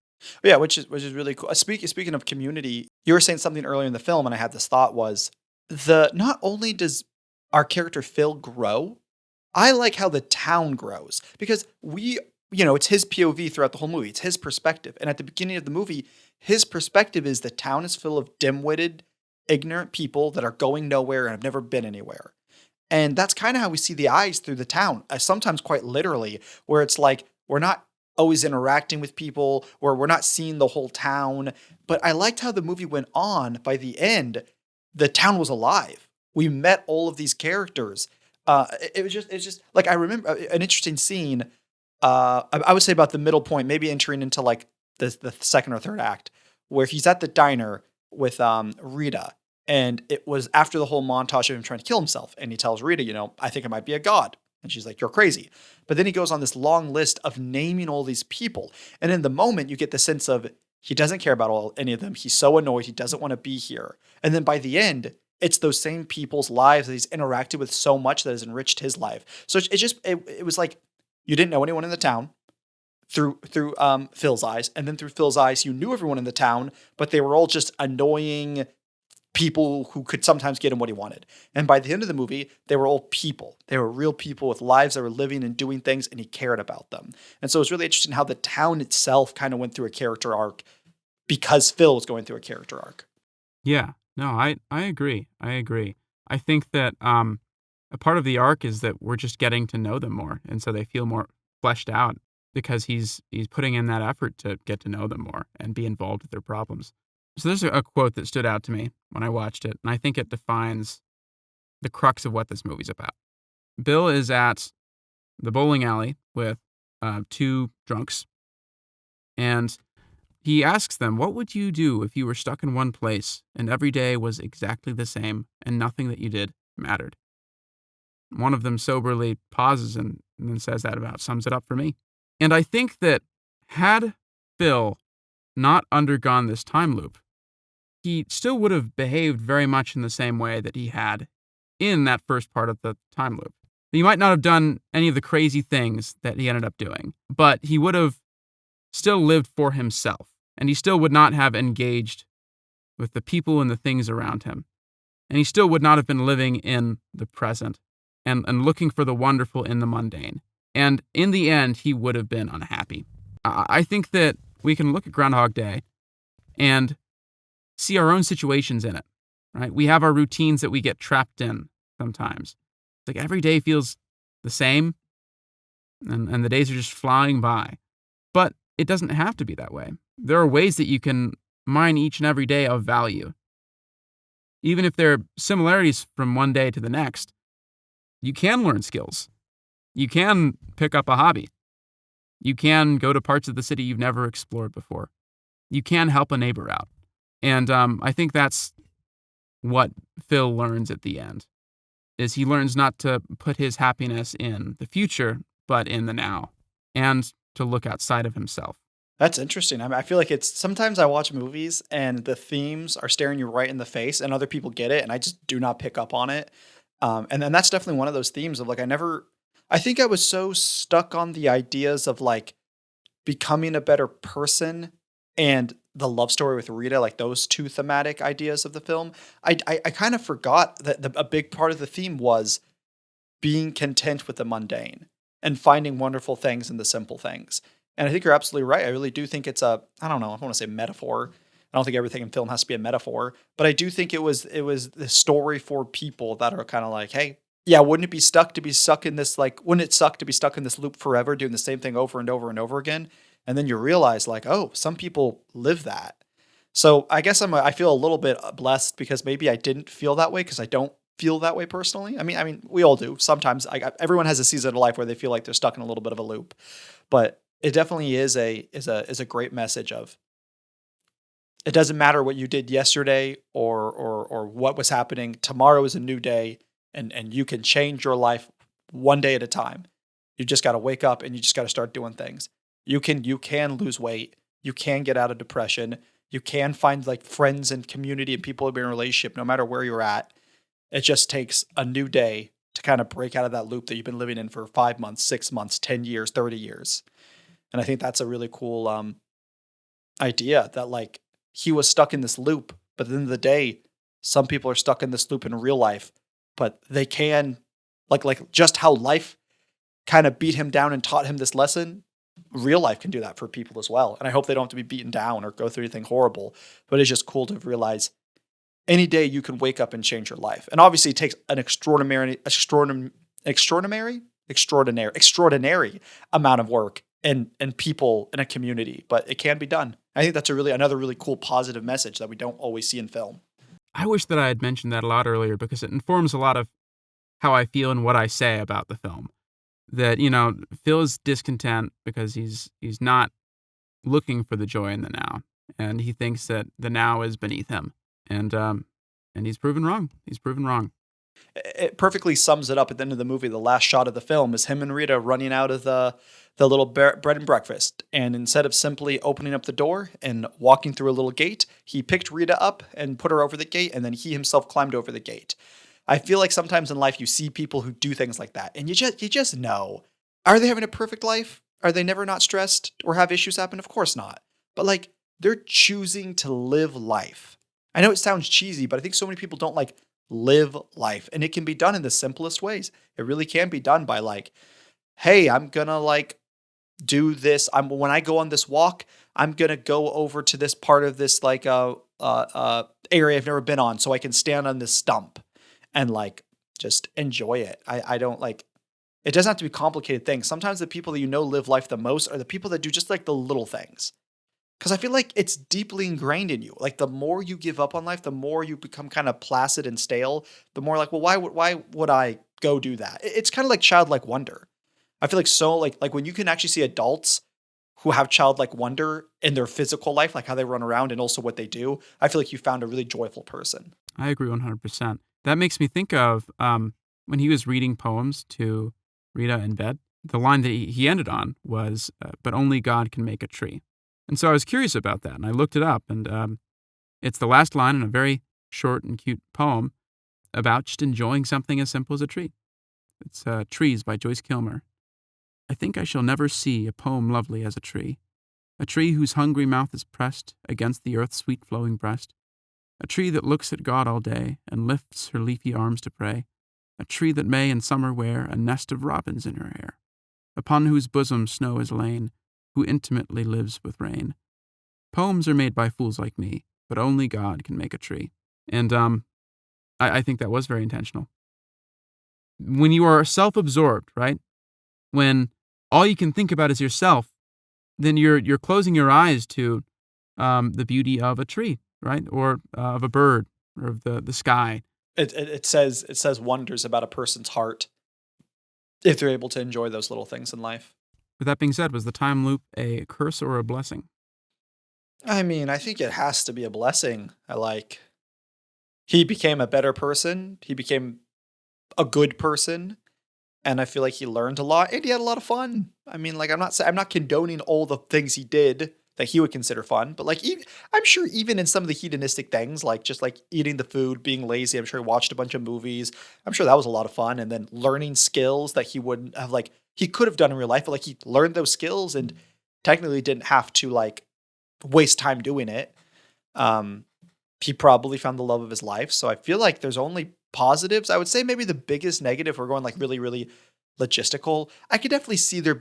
Yeah, which is really cool. Speaking of community, you were saying something earlier in the film, and I had this thought was not only does our character Phil grow, I like how the town grows, because it's his POV throughout the whole movie. It's his perspective. And at the beginning of the movie, his perspective is the town is full of dim-witted, ignorant people that are going nowhere and have never been anywhere. And that's kind of how we see the eyes through the town, sometimes quite literally, where it's like we're not always interacting with people, where we're not seeing the whole town. But I liked how the movie went on. By the end, the town was alive. We met all of these characters. It's just like, I remember an interesting scene. I would say about the middle point, maybe entering into like the second or third act, where he's at the diner with Rita, and it was after the whole montage of him trying to kill himself, and he tells Rita, I think it might be a god, and she's like, you're crazy. But then he goes on this long list of naming all these people, and in the moment you get the sense of he doesn't care about any of them. He's so annoyed, he doesn't want to be here. And then by the end, it's those same people's lives that he's interacted with so much that has enriched his life. So it was like you didn't know anyone in the town through Phil's eyes, and then through Phil's eyes, you knew everyone in the town, but they were all just annoying people who could sometimes get him what he wanted. And by the end of the movie, they were all people. They were real people with lives that were living and doing things, and he cared about them. And so it's really interesting how the town itself kind of went through a character arc because Phil was going through a character arc. Yeah. No, I agree. I think that a part of the arc is that we're just getting to know them more, and so they feel more fleshed out because he's putting in that effort to get to know them more and be involved with their problems. So there's a quote that stood out to me when I watched it, and I think it defines the crux of what this movie's about. Bill is at the bowling alley with two drunks, And he asks them, what would you do if you were stuck in one place and every day was exactly the same and nothing that you did mattered? One of them soberly pauses and then says that about sums it up for me. And I think that had Phil not undergone this time loop, he still would have behaved very much in the same way that he had in that first part of the time loop. He might not have done any of the crazy things that he ended up doing, but he would have still lived for himself, and he still would not have engaged with the people and the things around him. And he still would not have been living in the present and looking for the wonderful in the mundane. And in the end, he would have been unhappy. I think that we can look at Groundhog Day and see our own situations in it, right? We have our routines that we get trapped in sometimes. It's like every day feels the same, and the days are just flying by. But it doesn't have to be that way. There are ways that you can mine each and every day of value. Even if there are similarities from one day to the next, you can learn skills. You can pick up a hobby. You can go to parts of the city you've never explored before. You can help a neighbor out. And I think that's what Phil learns at the end, is he learns not to put his happiness in the future, but in the now, and to look outside of himself. That's interesting. I feel like it's sometimes I watch movies and the themes are staring you right in the face and other people get it and I just do not pick up on it. And then that's definitely one of those themes of like, I think I was so stuck on the ideas of like becoming a better person and the love story with Rita, like those two thematic ideas of the film. I kind of forgot that a big part of the theme was being content with the mundane and finding wonderful things in the simple things. And I think you're absolutely right. I really do think it's I don't know, I want to say metaphor. I don't think everything in film has to be a metaphor, but I do think it was the story for people that are kind of like, hey, yeah, wouldn't it suck to be stuck in this loop forever, doing the same thing over and over and over again? And then you realize like, oh, some people live that. So I guess I feel a little bit blessed because maybe I didn't feel that way because I don't feel that way personally. I mean, we all do. Sometimes everyone has a season of life where they feel like they're stuck in a little bit of a loop, but it definitely is a great message of it doesn't matter what you did yesterday or what was happening. Tomorrow is a new day and you can change your life one day at a time. You just got to wake up and you just got to start doing things. You can lose weight. You can get out of depression. You can find like friends and community and people to be in a relationship no matter where you're at. It just takes a new day to kind of break out of that loop that you've been living in for 5 months, 6 months, 10 years, 30 years. And I think that's a really cool idea that like he was stuck in this loop, but at the end of the day, some people are stuck in this loop in real life, but they can like just how life kind of beat him down and taught him this lesson. Real life can do that for people as well. And I hope they don't have to be beaten down or go through anything horrible, but it's just cool to realize any day you can wake up and change your life. And obviously it takes an extraordinary amount of work and people in a community, but it can be done. I think that's another really cool positive message that we don't always see in film. I wish that I had mentioned that a lot earlier because it informs a lot of how I feel and what I say about the film. That, Phil is discontent because he's not looking for the joy in the now, and he thinks that the now is beneath him, and he's proven wrong. He's proven wrong. It perfectly sums it up at the end of the movie. The last shot of the film is him and Rita running out of the little bread and breakfast. And instead of simply opening up the door and walking through a little gate, he picked Rita up and put her over the gate, and then he himself climbed over the gate. I feel like sometimes in life you see people who do things like that, and you just know. Are they having a perfect life? Are they never not stressed or have issues happen? Of course not. But like they're choosing to live life. I know it sounds cheesy, but I think so many people don't like live life, and it can be done in the simplest ways. It really can be done by like, hey, I'm gonna like do this. When I go on this walk, I'm gonna go over to this part of this like area I've never been on, so I can stand on this stump and like just enjoy it. I don't like. It doesn't have to be complicated things. Sometimes the people that live life the most are the people that do just like the little things. Because I feel like it's deeply ingrained in you. Like the more you give up on life, the more you become kind of placid and stale. The more like, well, why would I go do that? It's kind of like childlike wonder. I feel like so like when you can actually see adults who have childlike wonder in their physical life, like how they run around and also what they do, I feel like you found a really joyful person. I agree 100%. That makes me think of when he was reading poems to Rita in bed. The line that he ended on was, "But only God can make a tree." And so I was curious about that, and I looked it up, and it's the last line in a very short and cute poem about just enjoying something as simple as a tree. It's Trees by Joyce Kilmer. "I think I shall never see a poem lovely as a tree whose hungry mouth is pressed against the earth's sweet flowing breast, a tree that looks at God all day and lifts her leafy arms to pray, a tree that may in summer wear a nest of robins in her hair, upon whose bosom snow is lain, who intimately lives with rain. Poems are made by fools like me, but only God can make a tree." And I think that was very intentional. When you are self-absorbed, right? When all you can think about is yourself, then you're closing your eyes to the beauty of a tree, right? Or of a bird, or of the sky. It says wonders about a person's heart if they're able to enjoy those little things in life. With that being said, was the time loop a curse or a blessing? I mean, I think it has to be a blessing. He became a better person. He became a good person. And I feel like he learned a lot and he had a lot of fun. I mean, like, I'm not condoning all the things he did that he would consider fun, but like, I'm sure even in some of the hedonistic things, like just like eating the food, being lazy, I'm sure he watched a bunch of movies. I'm sure that was a lot of fun. And then learning skills that he wouldn't have, like, he could have done in real life, but like he learned those skills and technically didn't have to like waste time doing it. He probably found the love of his life. So I feel like there's only positives. I would say maybe the biggest negative, we're going like really, really logistical. I could definitely see there could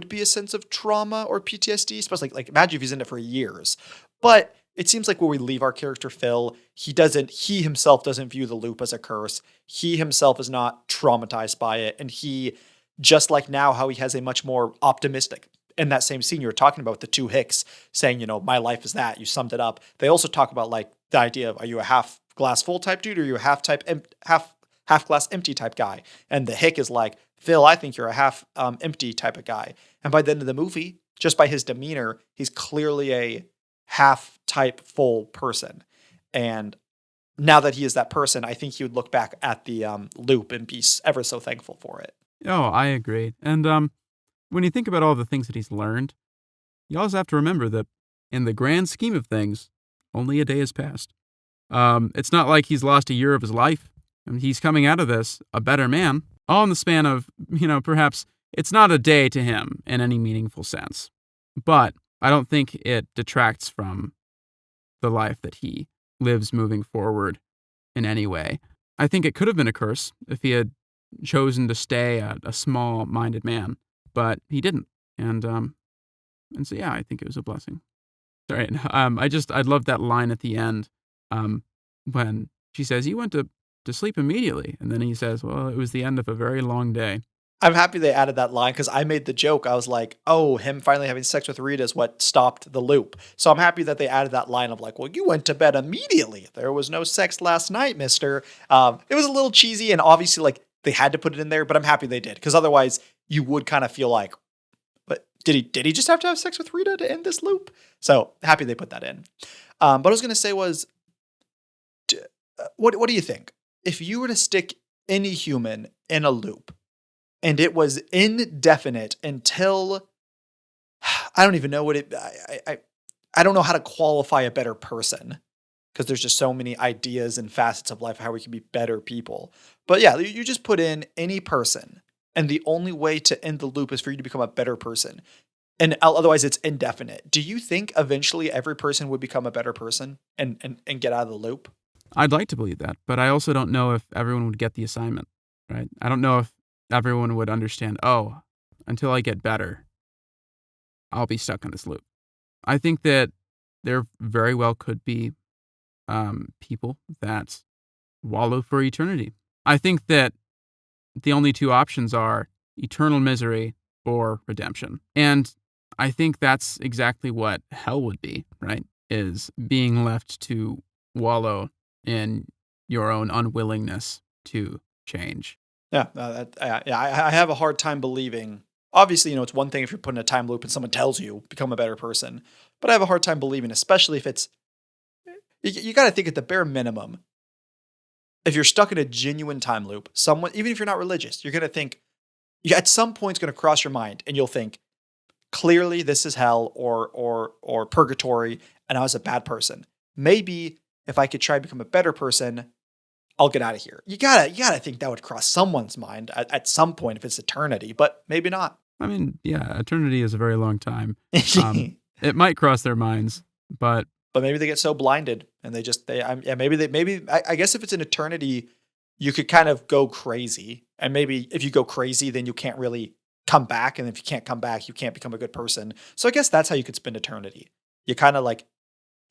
be a sense of trauma or PTSD, especially like imagine if he's in it for years. But it seems like where we leave our character Phil, he himself doesn't view the loop as a curse. He himself is not traumatized by it. And he, just like now, how he has a much more optimistic, in that same scene you were talking about with the two Hicks saying, my life is that, you summed it up. They also talk about like the idea of, are you a half glass full type dude or are you a half glass empty type guy? And the Hick is like, Phil, I think you're a half empty type of guy. And by the end of the movie, just by his demeanor, he's clearly a half type full person. And now that he is that person, I think he would look back at the loop and be ever so thankful for it. Oh, I agree. And when you think about all the things that he's learned, you always have to remember that in the grand scheme of things, only a day has passed. It's not like he's lost a year of his life. I mean, he's coming out of this a better man, all in the span of, perhaps it's not a day to him in any meaningful sense. But I don't think it detracts from the life that he lives moving forward in any way. I think it could have been a curse if he had chosen to stay a small-minded man, but he didn't. And so, yeah, I think it was a blessing. All right. I love that line at the end when she says, "You went to sleep immediately." And then he says, "Well, it was the end of a very long day." I'm happy they added that line because I made the joke. I was like, oh, him finally having sex with Rita is what stopped the loop. So I'm happy that they added that line of like, well, you went to bed immediately. There was no sex last night, mister. It was a little cheesy and obviously like they had to put it in there, but I'm happy they did because otherwise you would kind of feel like, but did he just have to have sex with Rita to end this loop? So happy they put that in. But I was going to say was, what do you think? If you were to stick any human in a loop, and it was indefinite until I don't even know what it. I don't know how to qualify a better person because there's just so many ideas and facets of life how we can be better people. But yeah, you just put in any person, and the only way to end the loop is for you to become a better person, and otherwise it's indefinite. Do you think eventually every person would become a better person and get out of the loop? I'd like to believe that, but I also don't know if everyone would get the assignment, right? I don't know if everyone would understand, oh, until I get better, I'll be stuck in this loop. I think that there very well could be people that wallow for eternity. I think that the only two options are eternal misery or redemption. And I think that's exactly what hell would be, right? Is being left to wallow in your own unwillingness to change. Yeah, I have a hard time believing obviously, it's one thing if you're put in a time loop and someone tells you become a better person, but I have a hard time believing, especially if it's, you got to think at the bare minimum, if you're stuck in a genuine time loop, someone, even if you're not religious, you're going to think, at some point it's going to cross your mind and you'll think, clearly this is hell or purgatory and I was a bad person. Maybe if I could try to become a better person, I'll get out of here. You gotta think that would cross someone's mind at some point if it's eternity, but maybe not. I mean, yeah, eternity is a very long time. It might cross their minds, but maybe they get so blinded and I guess if it's an eternity, you could kind of go crazy. And maybe if you go crazy, then you can't really come back. And if you can't come back, you can't become a good person. So I guess that's how you could spend eternity. You kind of like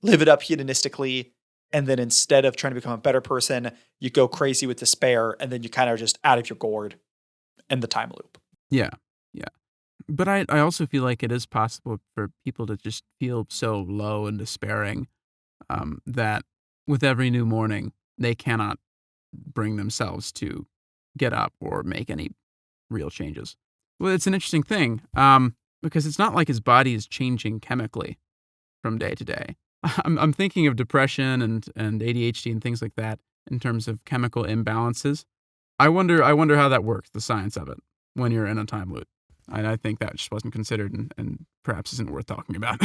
live it up hedonistically. And then instead of trying to become a better person, you go crazy with despair. And then you kind of just out of your gourd in the time loop. Yeah. But I also feel like it is possible for people to just feel so low and despairing that with every new morning, they cannot bring themselves to get up or make any real changes. Well, it's an interesting thing because it's not like his body is changing chemically from day to day. I'm thinking of depression and ADHD and things like that in terms of chemical imbalances. I wonder how that works, the science of it, when you're in a time loop. And I think that just wasn't considered and perhaps isn't worth talking about.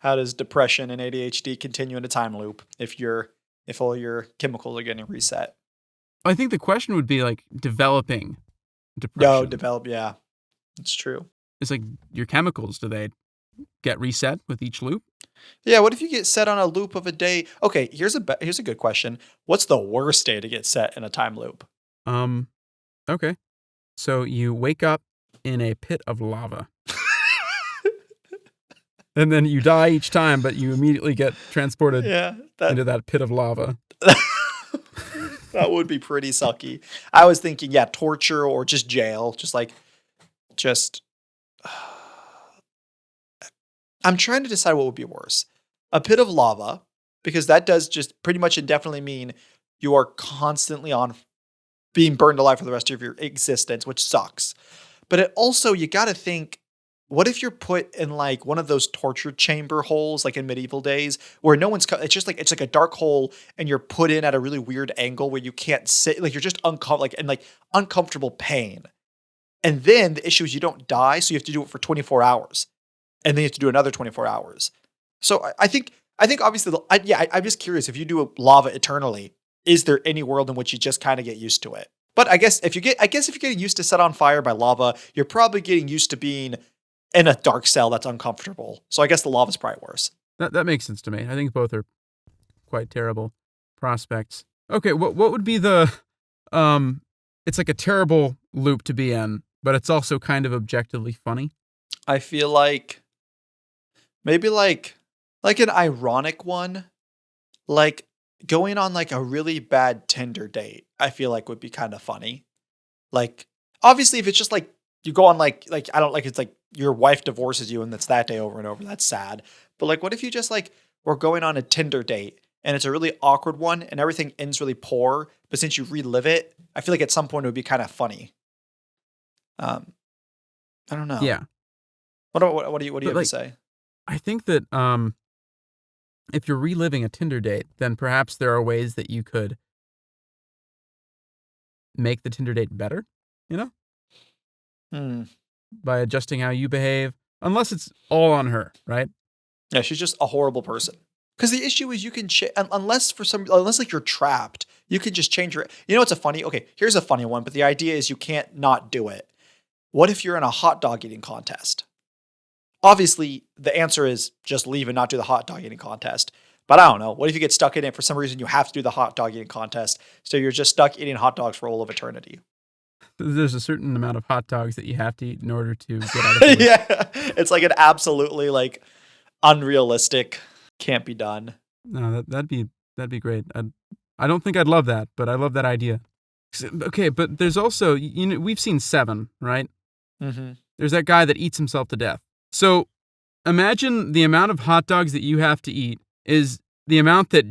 How does depression and ADHD continue in a time loop if all your chemicals are getting reset? I think the question would be like developing depression. Yeah. It's true. It's like your chemicals, do they get reset with each loop? Yeah, what if you get set on a loop of a day? Okay, here's a good question. What's the worst day to get set in a time loop? Okay. So you wake up in a pit of lava. And then you die each time, but you immediately get transported into that pit of lava. That would be pretty sucky. I was thinking, torture or just jail. I'm trying to decide what would be worse. A pit of lava, because that does just pretty much indefinitely mean you are constantly on being burned alive for the rest of your existence, which sucks. But it also, you got to think, what if you're put in like one of those torture chamber holes, like in medieval days, where no one's, it's like a dark hole and you're put in at a really weird angle where you can't sit, like you're just uncomfortable pain. And then the issue is you don't die, so you have to do it for 24 hours. And then you have to do another 24 hours. So I think obviously, I'm just curious, if you do lava eternally, is there any world in which you just kind of get used to it? But I guess if you're getting used to set on fire by lava, you're probably getting used to being in a dark cell that's uncomfortable. So I guess the lava's probably worse. That makes sense to me. I think both are quite terrible prospects. Okay, what would be the it's like a terrible loop to be in, but it's also kind of objectively funny. I feel like maybe like an ironic one, like going on like a really bad Tinder date, I feel like would be kind of funny. Like, obviously, if it's just like you go on like I don't like, it's like your wife divorces you and it's that day over and over. That's sad. But like, what if you just like were going on a Tinder date and it's a really awkward one and everything ends really poor, but since you relive it, I feel like at some point it would be kind of funny. I don't know. Yeah. What do you have to say? I think that if you're reliving a Tinder date, then perhaps there are ways that you could make the Tinder date better, by adjusting how you behave, unless it's all on her, right? Yeah, she's just a horrible person. Because the issue is you can unless like you're trapped, you can just change your. Here's a funny one, but the idea is you can't not do it. What if you're in a hot dog eating contest? Obviously, the answer is just leave and not do the hot dog eating contest. But I don't know. What if you get stuck in it for some reason? You have to do the hot dog eating contest, so you're just stuck eating hot dogs for all of eternity. There's a certain amount of hot dogs that you have to eat in order to get out of the Yeah, it's like an absolutely like unrealistic, can't be done. No, that'd be great. I don't think I'd love that, but I love that idea. Okay, but there's also, we've seen Seven, right? Mm-hmm. There's that guy that eats himself to death. So imagine the amount of hot dogs that you have to eat is the amount that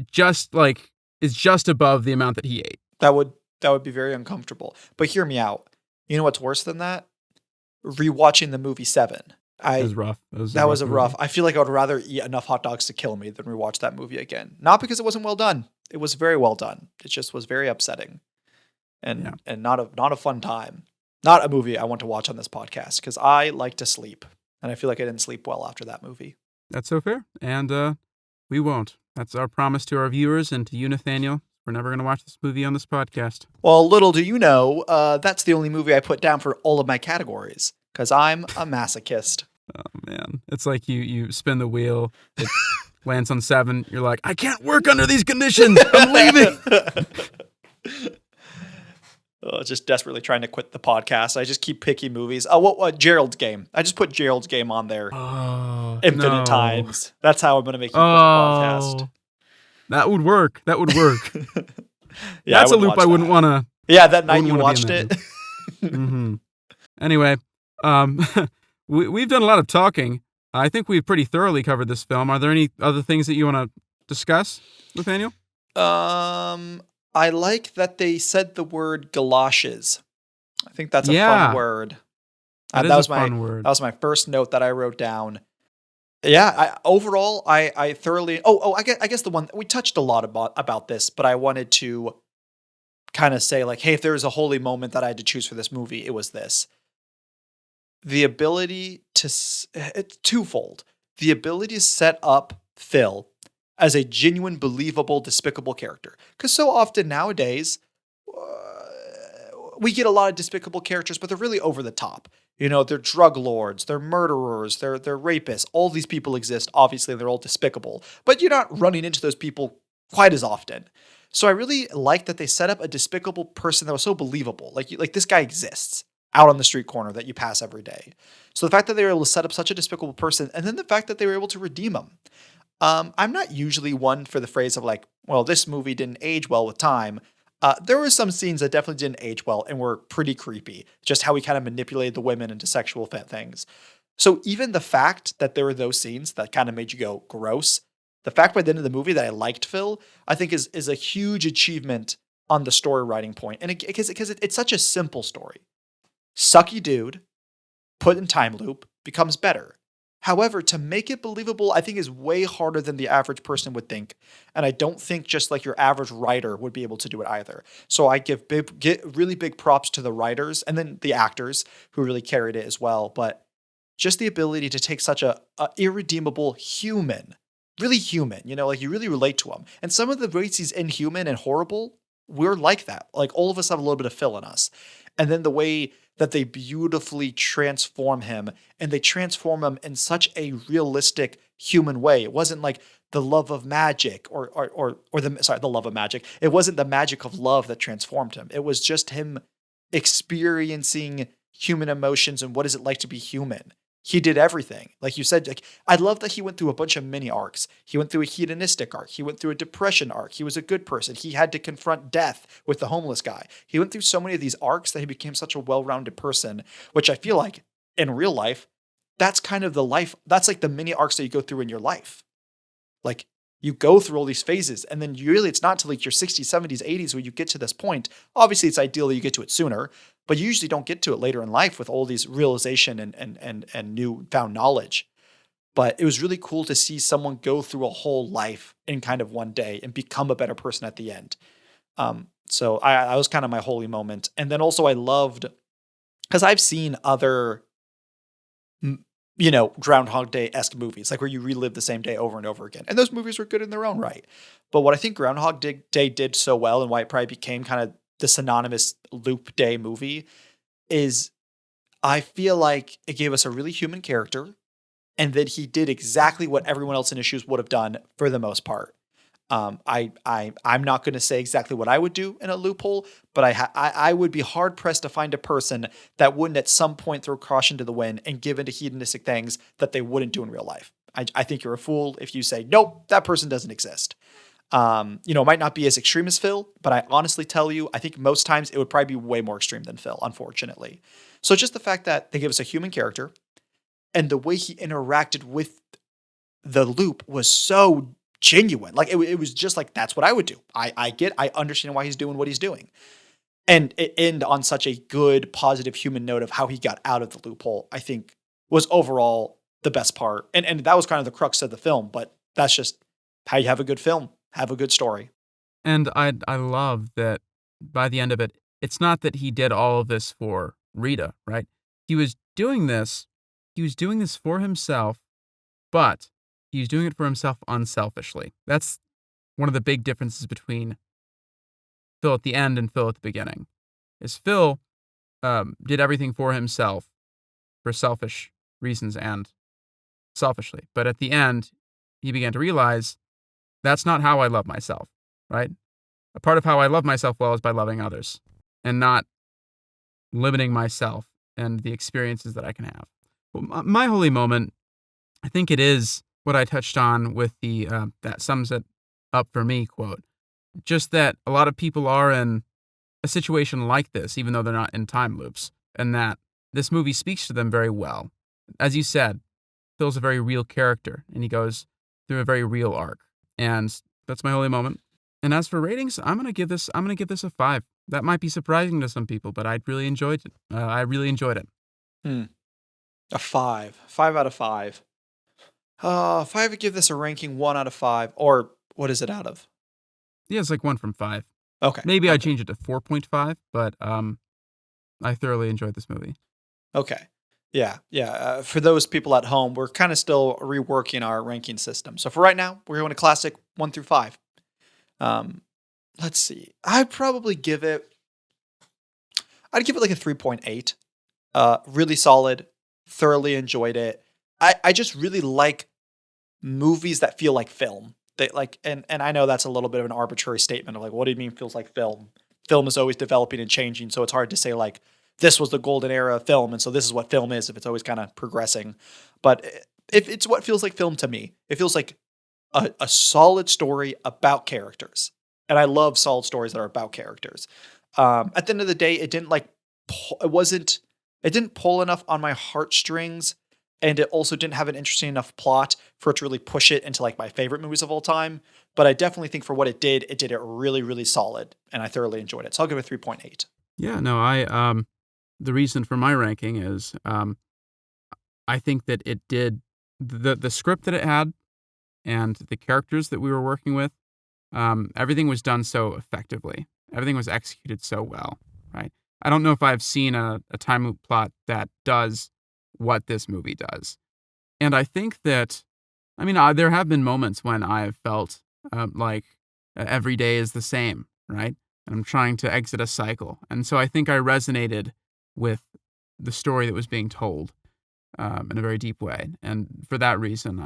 is just above the amount that he ate. That would be very uncomfortable. But hear me out. You know what's worse than that? rewatching the movie Seven. It was rough. That was a movie. rough. I feel like I would rather eat enough hot dogs to kill me than rewatch that movie again. Not because it wasn't well done. It was very well done. It just was very upsetting, and not a fun time. Not a movie I want to watch on this podcast because I like to sleep, and I feel like I didn't sleep well after that movie. That's so fair, and we won't. That's our promise to our viewers and to you, Nathaniel. We're never going to watch this movie on this podcast. Well, little do you know, that's the only movie I put down for all of my categories because I'm a masochist. Oh man, it's like you spin the wheel, it lands on 7. You're like, I can't work under these conditions. I'm leaving. Just desperately trying to quit the podcast. I just keep picking movies. Oh, what Gerald's Game? I just put Gerald's Game on there infinite times. That's how I'm going to make you quit the podcast. That would work. That would work. Yeah, that's a loop I wouldn't want to. Yeah, that night you watched it. Mm-hmm. Anyway, we've done a lot of talking. I think we've pretty thoroughly covered this film. Are there any other things that you want to discuss, Nathaniel? I like that they said the word galoshes. I think that's a fun word. That was a fun word. That was my first note that I wrote down. Yeah, overall, I thoroughly. I guess the one we touched a lot about this, but I wanted to kind of say like, hey, if there was a holy moment that I had to choose for this movie, it was this. The ability to it's twofold. The ability to set up Phil as a genuine, believable, despicable character, because so often nowadays we get a lot of despicable characters, but they're really over the top. You know, they're drug lords, they're murderers, they're rapists. All these people exist. Obviously, they're all despicable, but you're not running into those people quite as often. So I really like that they set up a despicable person that was so believable. Like this guy exists out on the street corner that you pass every day. So the fact that they were able to set up such a despicable person, and then the fact that they were able to redeem him. I'm not usually one for the phrase of like, well, this movie didn't age well with time. There were some scenes that definitely didn't age well and were pretty creepy. Just how he kind of manipulated the women into sexual things. So even the fact that there were those scenes that kind of made you go gross, the fact by the end of the movie that I liked Phil, I think is a huge achievement on the story writing point. And because it's such a simple story. Sucky dude, put in time loop, becomes better. However, to make it believable, I think is way harder than the average person would think. And I don't think just like your average writer would be able to do it either. So I get really big props to the writers and then the actors who really carried it as well. But just the ability to take such a irredeemable human, really human, you know, like you really relate to him. And some of the ways he's inhuman and horrible, we're like that. Like all of us have a little bit of Phil in us. And then the way that they beautifully transform him, and they transform him in such a realistic human way. It wasn't like the love of magic or the love of magic. It wasn't the magic of love that transformed him. It was just him experiencing human emotions and what is it like to be human. He did everything. Like you said, like I love that he went through a bunch of mini arcs. He went through a hedonistic arc. He went through a depression arc. He was a good person. He had to confront death with the homeless guy. He went through so many of these arcs that he became such a well-rounded person, which I feel like in real life, that's kind of the life. That's like the mini arcs that you go through in your life. Like you go through all these phases and then really it's not until like your 60s, 70s, 80s when you get to this point. Obviously it's ideal that you get to it sooner, but you usually don't get to it later in life with all these realization and newfound knowledge. But it was really cool to see someone go through a whole life in kind of one day and become a better person at the end. So I was kind of my holy moment. And then also I loved, because I've seen other, you know, Groundhog Day-esque movies, like where you relive the same day over and over again. And those movies were good in their own right. But what I think Groundhog Day did so well and why it probably became kind of the synonymous loop day movie is I feel like it gave us a really human character and that he did exactly what everyone else in his shoes would have done for the most part. I'm not going to say exactly what I would do in a loophole, but I would be hard pressed to find a person that wouldn't at some point throw caution to the wind and give into hedonistic things that they wouldn't do in real life. I think you're a fool if you say, nope, that person doesn't exist. You know, it might not be as extreme as Phil, but I honestly tell you, I think most times it would probably be way more extreme than Phil, unfortunately. So just the fact that they give us a human character and the way he interacted with the loop was so genuine. Like it was just like, that's what I would do. I understand why he's doing what he's doing. and it end on such a good, positive human note of how he got out of the loophole, I think was overall the best part. And that was kind of the crux of the film, but that's just how you have a good film, have a good story. And I love that by the end of it, it's not that he did all of this for Rita, right? He was doing this, for himself, but he was doing it for himself unselfishly. That's one of the big differences between Phil at the end and Phil at the beginning. Is Phil did everything for himself for selfish reasons and selfishly. But at the end, he began to realize that's not how I love myself, right? A part of how I love myself well is by loving others and not limiting myself and the experiences that I can have. Well, my holy moment, I think it is what I touched on with the that sums it up for me quote. Just that a lot of people are in a situation like this, even though they're not in time loops, and that this movie speaks to them very well. As you said, Phil's a very real character, and he goes through a very real arc, and that's my holy moment. And as for ratings, I'm gonna give this a 5. That might be surprising to some people, but I really enjoyed it. Hmm. A 5. 5 out of 5. If I would give this a ranking 1 out of 5, or what is it out of? Yeah, it's like 1 from 5. Okay. Maybe okay. I'd change it to 4.5, but I thoroughly enjoyed this movie. Okay. Yeah. For those people at home, we're kind of still reworking our ranking system. So for right now, we're going to classic 1 through 5. Let's see. I'd give it like a 3.8. Really solid. Thoroughly enjoyed it. I just really like movies that feel like film. They like, and I know that's a little bit of an arbitrary statement of like, what do you mean feels like film? Film is always developing and changing, so it's hard to say like this was the golden era of film, and so this is what film is if it's always kind of progressing. But if it's what feels like film to me, it feels like a solid story about characters, and I love solid stories that are about characters. At the end of the day, it didn't pull enough on my heartstrings. And it also didn't have an interesting enough plot for it to really push it into like my favorite movies of all time. But I definitely think for what it did really, really solid. And I thoroughly enjoyed it. So I'll give it 3.8. Yeah, no, the reason for my ranking is I think that it did the script that it had and the characters that we were working with, everything was done so effectively. Everything was executed so well, right? I don't know if I've seen a time loop plot that does what this movie does. And I think that, there have been moments when I've felt like every day is the same, right? And I'm trying to exit a cycle. And so I think I resonated with the story that was being told in a very deep way. And for that reason,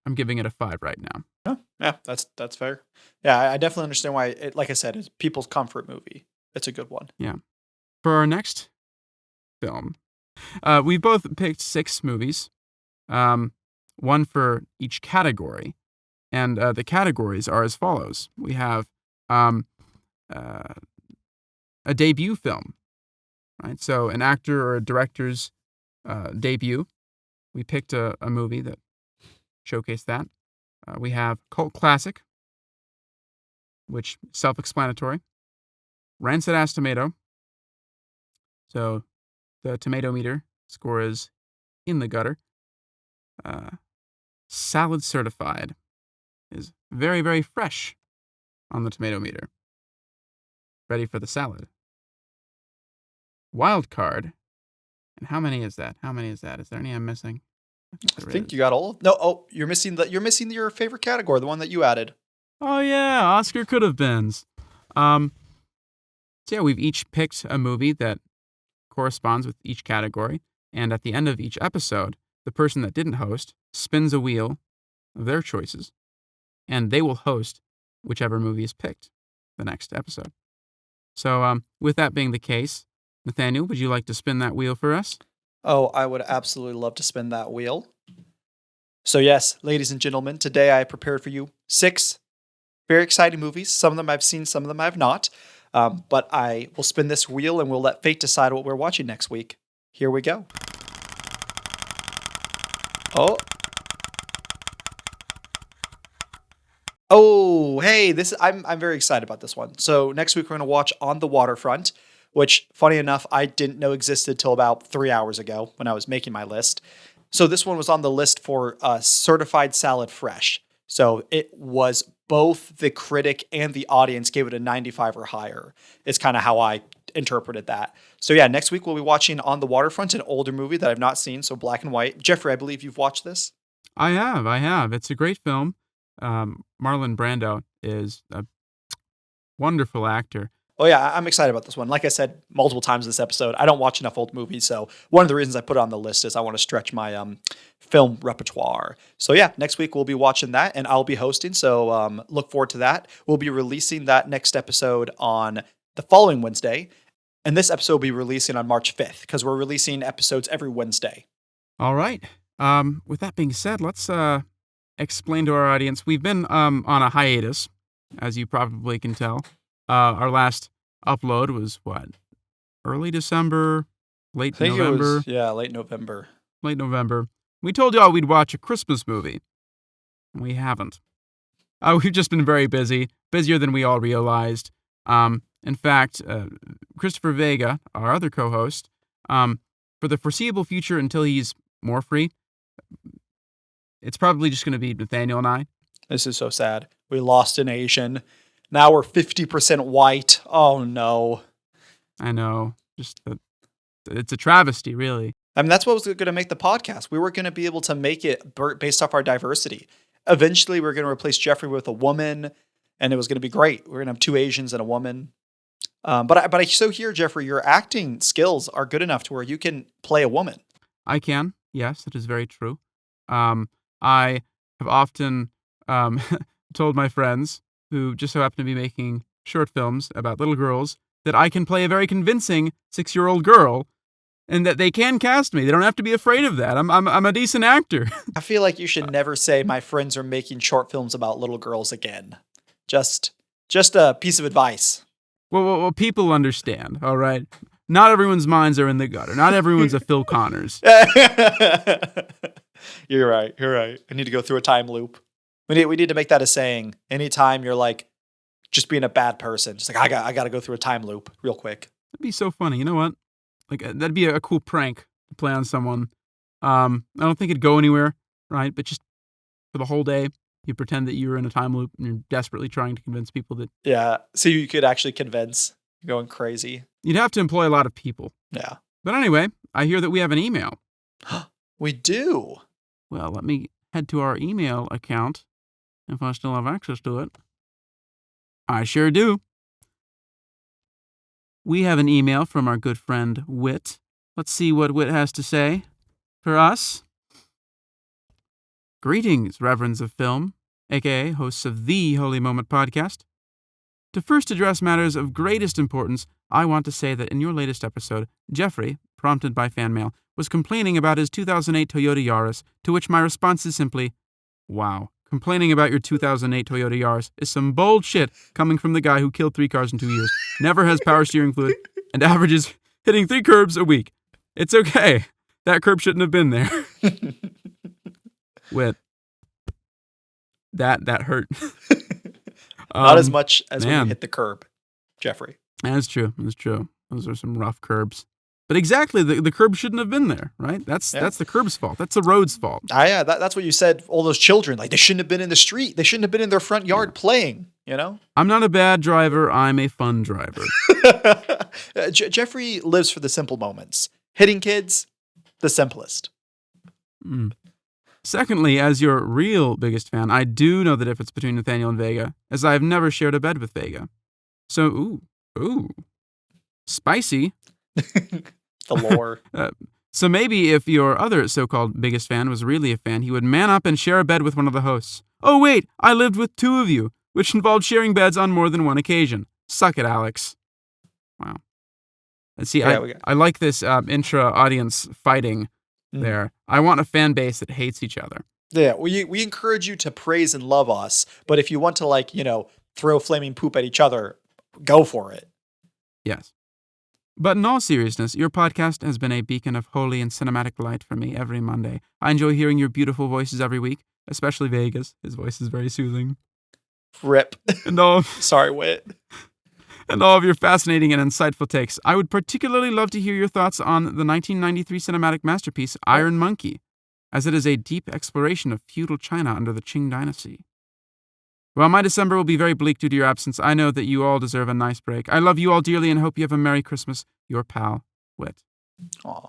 I'm giving it a 5 right now. Oh, yeah, that's fair. Yeah, I definitely understand why, like I said, it's people's comfort movie. It's a good one. Yeah. For our next film, we both picked 6 movies, one for each category, and the categories are as follows. We have a debut film, right? So an actor or a director's debut. We picked a movie that showcased that. We have cult classic, which is self-explanatory. Rancid Ass Tomato. So the tomato meter score is in the gutter. Salad Certified is very, very fresh on the tomato meter. Ready for the salad. Wild Card. And how many is that? Is there any I'm missing? I think you got all. No, you're missing your favorite category, the one that you added. Oh yeah, Oscar could have beens. So yeah, we've each picked a movie that corresponds with each category, and at the end of each episode, the person that didn't host spins a wheel of their choices, and they will host whichever movie is picked the next episode. So with that being the case, Nathaniel, would you like to spin that wheel for us? Oh, I would absolutely love to spin that wheel. So yes, ladies and gentlemen, today I prepared for you 6 very exciting movies. Some of them I've seen, some of them I've not. But I will spin this wheel and we'll let fate decide what we're watching next week. Here we go. Oh, hey, I'm very excited about this one. So next week we're going to watch On the Waterfront, which, funny enough, I didn't know existed till about 3 hours ago when I was making my list. So this one was on the list for Certified Salad Fresh. So it was both the critic and the audience gave it a 95 or higher. It's kind of how I interpreted that. So yeah, next week we'll be watching On the Waterfront, an older movie that I've not seen, so black and white. Jeffrey, I believe you've watched this. I have. It's a great film. Marlon Brando is a wonderful actor. Oh yeah, I'm excited about this one. Like I said multiple times in this episode, I don't watch enough old movies, so one of the reasons I put it on the list is I want to stretch my film repertoire. So yeah, next week we'll be watching that, and I'll be hosting, so look forward to that. We'll be releasing that next episode on the following Wednesday, and this episode will be releasing on March 5th, because we're releasing episodes every Wednesday. All right. With that being said, let's explain to our audience. We've been on a hiatus, as you probably can tell. Our last upload was what? Early December, late November? Late November. Late November. We told y'all we'd watch a Christmas movie. We haven't. We've just been very busy, busier than we all realized. In fact, Christopher Vega, our other co-host, for the foreseeable future until he's more free, it's probably just going to be Nathaniel and I. This is so sad. We lost an Asian. Now we're 50% white. Oh, no. I know. It's a travesty, really. I mean, that's what was going to make the podcast. We were going to be able to make it based off our diversity. Eventually, we're going to replace Jeffrey with a woman, and it was going to be great. We're going to have 2 Asians and a woman. But I so hear, Jeffrey, your acting skills are good enough to where you can play a woman. I can. Yes, it is very true. I have often told my friends who just so happen to be making short films about little girls that I can play a very convincing 6-year-old girl and that they can cast me. They don't have to be afraid of that. I'm a decent actor. I feel like you should never say my friends are making short films about little girls again. Just a piece of advice. Well, people understand, all right? Not everyone's minds are in the gutter. Not everyone's a Phil Connors. You're right. I need to go through a time loop. We need to make that a saying. Anytime you're like just being a bad person, just like I got to go through a time loop real quick. That'd be so funny. You know what? Like that'd be a cool prank to play on someone. I don't think it'd go anywhere, right? But just for the whole day, you pretend that you're in a time loop and you're desperately trying to convince people that. Yeah. So you could actually convince. You're going crazy. You'd have to employ a lot of people. Yeah. But anyway, I hear that we have an email. We do. Well, let me head to our email account. If I still have access to it. I sure do. We have an email from our good friend, Whit. Let's see what Whit has to say for us. Greetings, Reverends of Film, aka hosts of the Holy Moment podcast. To first address matters of greatest importance, I want to say that in your latest episode, Jeffrey, prompted by fan mail, was complaining about his 2008 Toyota Yaris, to which my response is simply, wow. Complaining about your 2008 Toyota Yaris is some bold shit coming from the guy who killed 3 cars in 2 years, never has power steering fluid, and averages hitting 3 curbs a week. It's okay. That curb shouldn't have been there. Whit. That hurt. Not as much as when you hit the curb, Jeffrey. That's true. Those are some rough curbs. But exactly, the curb shouldn't have been there, right? That's the curb's fault. That's the road's fault. Yeah, that's what you said. All those children, like they shouldn't have been in the street. They shouldn't have been in their front yard playing, you know? I'm not a bad driver. I'm a fun driver. Jeffrey lives for the simple moments. Hitting kids, the simplest. Secondly, as your real biggest fan, I do know the difference between Nathaniel and Vega, as I have never shared a bed with Vega. So, ooh, spicy. The lore. So maybe if your other so-called biggest fan was really a fan, he would man up and share a bed with one of the hosts. Oh wait, I lived with 2 of you, which involved sharing beds on more than one occasion. Suck it, Alex. Wow. And see, I like this intra-audience fighting there. I want a fan base that hates each other. Yeah, we encourage you to praise and love us, but if you want to throw flaming poop at each other, go for it. Yes. But in all seriousness, your podcast has been a beacon of holy and cinematic light for me every Monday. I enjoy hearing your beautiful voices every week, especially Vegas. His voice is very soothing. Rip. And all. Sorry, Whit. and all of your fascinating and insightful takes. I would particularly love to hear your thoughts on the 1993 cinematic masterpiece, Iron Monkey, as it is a deep exploration of feudal China under the Qing dynasty. While my December will be very bleak due to your absence, I know that you all deserve a nice break. I love you all dearly and hope you have a Merry Christmas. Your pal, Wit. Aw,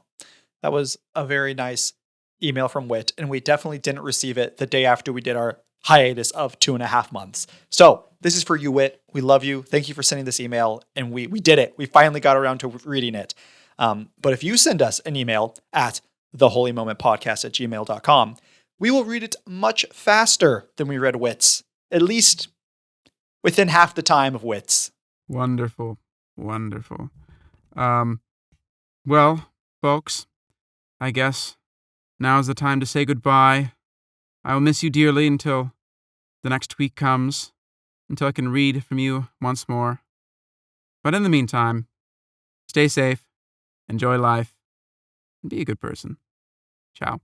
that was a very nice email from Wit, and we definitely didn't receive it the day after we did our hiatus of 2.5 months. So this is for you, Wit. We love you. Thank you for sending this email, and we did it. We finally got around to reading it. But if you send us an email at theholymomentpodcast@gmail.com, we will read it much faster than we read Wit's. At least within half the time of Wit's. Wonderful. Wonderful. Well, folks, I guess now is the time to say goodbye. I will miss you dearly until the next week comes, until I can read from you once more. But in the meantime, stay safe, enjoy life, and be a good person. Ciao.